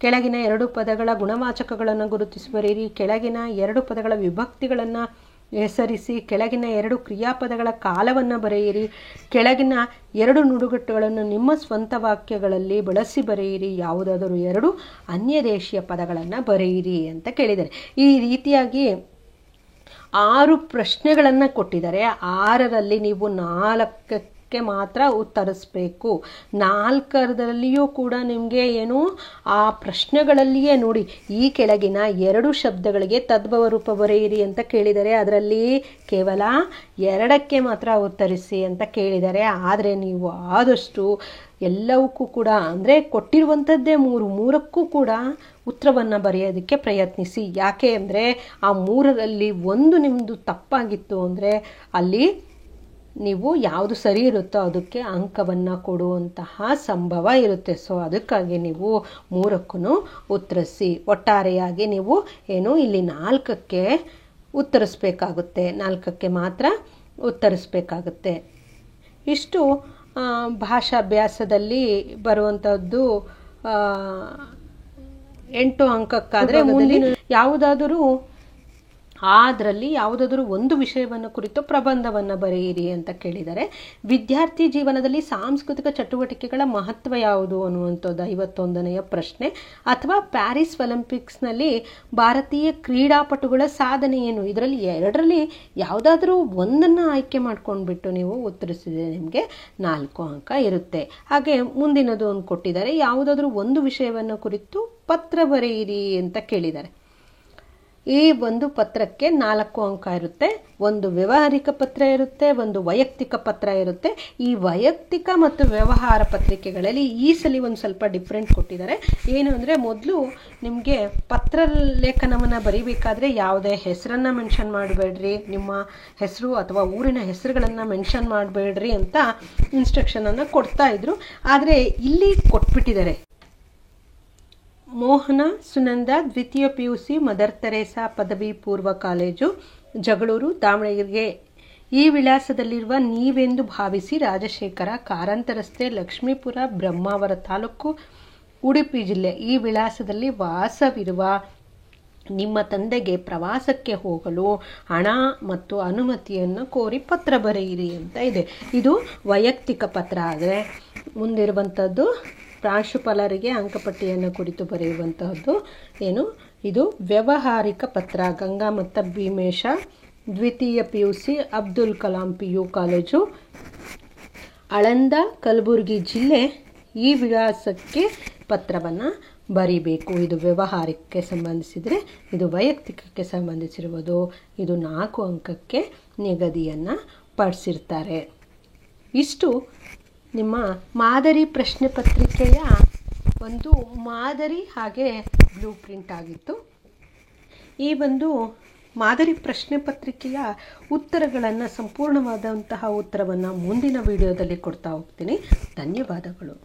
ಕೆಳಗಿನ 2 ಪದಗಳ ಗುಣವಾಚಕಗಳನ್ನು ಗುರುತಿಸಿ ಬರೆಯಿರಿ, ಕೆಳಗಿನ 2 ಪದಗಳ ವಿಭಕ್ತಿಗಳನ್ನು ಹೆಸರಿಸಿ, ಕೆಳಗಿನ 2 ಕ್ರಿಯಾಪದಗಳ ಕಾಲವನ್ನು ಬರೆಯಿರಿ, ಕೆಳಗಿನ 2 ನುಡುಗಟ್ಟುಗಳನ್ನು ನಿಮ್ಮ ಸ್ವಂತ ವಾಕ್ಯಗಳಲ್ಲಿ ಬಳಸಿ ಬರೆಯಿರಿ, ಯಾವುದಾದರೂ 2 ಅನ್ಯದೇಶೀಯ ಪದಗಳನ್ನು ಬರೆಯಿರಿ ಅಂತ ಕೇಳಿದ್ದಾರೆ. ಈ ರೀತಿಯಾಗಿ 6 ಪ್ರಶ್ನೆಗಳನ್ನು ಕೊಟ್ಟಿದ್ದಾರೆ. 6ರಲ್ಲಿ ನೀವು 4ಕ್ಕೆ ಮಾತ್ರ ಉತ್ತರಿಸಬೇಕು. 4ರಲ್ಲಿಯೂ ಕೂಡ ನಿಮಗೆ ಏನು ಆ ಪ್ರಶ್ನೆಗಳಲ್ಲಿಯೇ ನೋಡಿ, ಈ ಕೆಳಗಿನ 2 ಶಬ್ದಗಳಿಗೆ ತದ್ಭವ ರೂಪ ಬರೆಯಿರಿ ಅಂತ ಕೇಳಿದರೆ ಅದರಲ್ಲಿ ಕೇವಲ 2ಕ್ಕೆ ಮಾತ್ರ ಉತ್ತರಿಸಿ ಅಂತ ಕೇಳಿದ್ದಾರೆ. ಆದರೆ ನೀವು ಆದಷ್ಟು ಎಲ್ಲವಕ್ಕೂ ಕೂಡ ಅಂದರೆ ಕೊಟ್ಟಿರುವಂಥದ್ದೇ 3ಕ್ಕೂ ಕೂಡ ಉತ್ತರವನ್ನು ಬರೆಯೋದಕ್ಕೆ ಪ್ರಯತ್ನಿಸಿ. ಯಾಕೆ ಅಂದರೆ ಆ 3ರಲ್ಲಿ ಒಂದು ನಿಮ್ಮದು ತಪ್ಪಾಗಿತ್ತು ಅಂದರೆ ಅಲ್ಲಿ ನೀವು ಯಾವುದು ಸರಿ ಇರುತ್ತೋ ಅದಕ್ಕೆ ಅಂಕವನ್ನು ಕೊಡುವಂತಹ ಸಂಭವ ಇರುತ್ತೆ. ಸೊ ಅದಕ್ಕಾಗಿ ನೀವು 3ಕ್ಕೂ ಉತ್ತರಿಸಿ. ಒಟ್ಟಾರೆಯಾಗಿ ನೀವು ಏನು ಇಲ್ಲಿ 4ಕ್ಕೆ ಉತ್ತರಿಸಬೇಕಾಗುತ್ತೆ. 4ಕ್ಕೆ ಮಾತ್ರ ಉತ್ತರಿಸಬೇಕಾಗುತ್ತೆ. ಇಷ್ಟು ಭಾಷಾಭ್ಯಾಸದಲ್ಲಿ ಬರುವಂಥದ್ದು 8 ಅಂಕಕ್ಕಾದರೆ ಮುಂದಿನ ಯಾವುದಾದರೂ ಒಂದು ವಿಷಯವನ್ನು ಕುರಿತು ಪ್ರಬಂಧವನ್ನು ಬರೆಯಿರಿ ಅಂತ ಕೇಳಿದ್ದಾರೆ. ವಿದ್ಯಾರ್ಥಿ ಜೀವನದಲ್ಲಿ ಸಾಂಸ್ಕೃತಿಕ ಚಟುವಟಿಕೆಗಳ ಮಹತ್ವ ಯಾವುದು ಅನ್ನುವಂಥದ್ದು 51ನೆಯ ಪ್ರಶ್ನೆ. ಅಥವಾ ಪ್ಯಾರಿಸ್ ಒಲಿಂಪಿಕ್ಸ್ನಲ್ಲಿ ಭಾರತೀಯ ಕ್ರೀಡಾಪಟುಗಳ ಸಾಧನೆ ಏನು? ಇದರಲ್ಲಿ 2ರಲ್ಲಿ ಯಾವುದಾದ್ರೂ ಒಂದನ್ನು ಆಯ್ಕೆ ಮಾಡ್ಕೊಂಡ್ಬಿಟ್ಟು ನೀವು ಉತ್ತರಿಸಿದರೆ ನಿಮಗೆ 4 ಅಂಕ ಇರುತ್ತೆ. ಹಾಗೆ ಮುಂದಿನದು ಒಂದು ಕೊಟ್ಟಿದ್ದಾರೆ. ಯಾವುದಾದ್ರೂ ಒಂದು ವಿಷಯವನ್ನು ಕುರಿತು ಪತ್ರ ಬರೆಯಿರಿ ಅಂತ ಕೇಳಿದ್ದಾರೆ. ಈ ಒಂದು ಪತ್ರಕ್ಕೆ 4 ಅಂಕ ಇರುತ್ತೆ. ಒಂದು ವ್ಯಾವಹಾರಿಕ ಪತ್ರ ಇರುತ್ತೆ, ಒಂದು ವೈಯಕ್ತಿಕ ಪತ್ರ ಇರುತ್ತೆ. ಈ ವೈಯಕ್ತಿಕ ಮತ್ತು ವ್ಯವಹಾರ ಪತ್ರಿಕೆಗಳಲ್ಲಿ ಈ ಸಲ ಒಂದು ಸ್ವಲ್ಪ ಡಿಫ್ರೆಂಟ್ ಕೊಟ್ಟಿದ್ದಾರೆ. ಏನು ಅಂದರೆ, ಮೊದಲು ನಿಮಗೆ ಪತ್ರ ಲೇಖನವನ್ನು ಬರೀಬೇಕಾದ್ರೆ ಯಾವುದೇ ಹೆಸರನ್ನು ಮೆನ್ಷನ್ ಮಾಡಬೇಡ್ರಿ, ನಿಮ್ಮ ಹೆಸರು ಅಥವಾ ಊರಿನ ಹೆಸರುಗಳನ್ನು ಮೆನ್ಷನ್ ಮಾಡಬೇಡ್ರಿ ಅಂತ ಇನ್ಸ್ಟ್ರಕ್ಷನನ್ನು ಕೊಡ್ತಾ ಇದ್ರು. ಆದರೆ ಇಲ್ಲಿ ಕೊಟ್ಬಿಟ್ಟಿದ್ದಾರೆ. ಮೋಹನ ಸುನಂದ ದ್ವಿತೀಯ PUC ಮದರ್ ತೆರೇಸಾ ಪದವಿ ಪೂರ್ವ ಕಾಲೇಜು, ಜಗಳೂರು, ದಾವಣಗೆರೆ. ಈ ವಿಳಾಸದಲ್ಲಿರುವ ನೀವೆಂದು ಭಾವಿಸಿ ರಾಜಶೇಖರ, ಕಾರಂತ ರಸ್ತೆ, ಲಕ್ಷ್ಮೀಪುರ, ಬ್ರಹ್ಮಾವರ ತಾಲೂಕು, ಉಡುಪಿ ಜಿಲ್ಲೆ. ಈ ವಿಳಾಸದಲ್ಲಿ ವಾಸವಿರುವ ನಿಮ್ಮ ತಂದೆಗೆ ಪ್ರವಾಸಕ್ಕೆ ಹೋಗಲು ಹಣ ಮತ್ತು ಅನುಮತಿಯನ್ನು ಕೋರಿ ಪತ್ರ ಬರೆಯಿರಿ ಅಂತ ಇದೆ. ಇದು ವೈಯಕ್ತಿಕ ಪತ್ರ. ಆದರೆ ಮುಂದಿರುವಂಥದ್ದು ಪ್ರಾಂಶುಪಾಲರಿಗೆ ಅಂಕಪಟ್ಟಿಯನ್ನು ಕುರಿತು ಬರೆಯುವಂತಹದ್ದು ಏನು, ಇದು ವ್ಯಾವಹಾರಿಕ ಪತ್ರ. ಗಂಗಾಮತ್ತ ಭೀಮೇಶ, ದ್ವಿತೀಯ PUC, Abdul Kalam PU college, Aland, Kalaburagi ಜಿಲ್ಲೆ. ಈ ವಿಳಾಸಕ್ಕೆ ಪತ್ರವನ್ನು ಬರಿಬೇಕು. ಇದು ವ್ಯಾವಹಾರಿಕಕ್ಕೆ ಸಂಬಂಧಿಸಿದರೆ, ಇದು ವೈಯಕ್ತಿಕಕ್ಕೆ ಸಂಬಂಧಿಸಿರುವುದು. ಇದು 4 ಅಂಕಕ್ಕೆ ನಿಗದಿಯನ್ನು ಪಡಿಸಿರ್ತಾರೆ. ಇಷ್ಟು ನಿಮ್ಮ ಮಾದರಿ ಪ್ರಶ್ನೆ ಪತ್ರಿಕೆಯ ಒಂದು ಮಾದರಿ ಹಾಗೆ ಬ್ಲೂ ಪ್ರಿಂಟ್ ಆಗಿತ್ತು. ಈ ಒಂದು ಮಾದರಿ ಪ್ರಶ್ನೆ ಪತ್ರಿಕೆಯ ಉತ್ತರಗಳನ್ನು, ಸಂಪೂರ್ಣವಾದಂತಹ ಉತ್ತರವನ್ನು ಮುಂದಿನ ವಿಡಿಯೋದಲ್ಲಿ ಕೊಡ್ತಾ ಹೋಗ್ತೀನಿ. ಧನ್ಯವಾದಗಳು.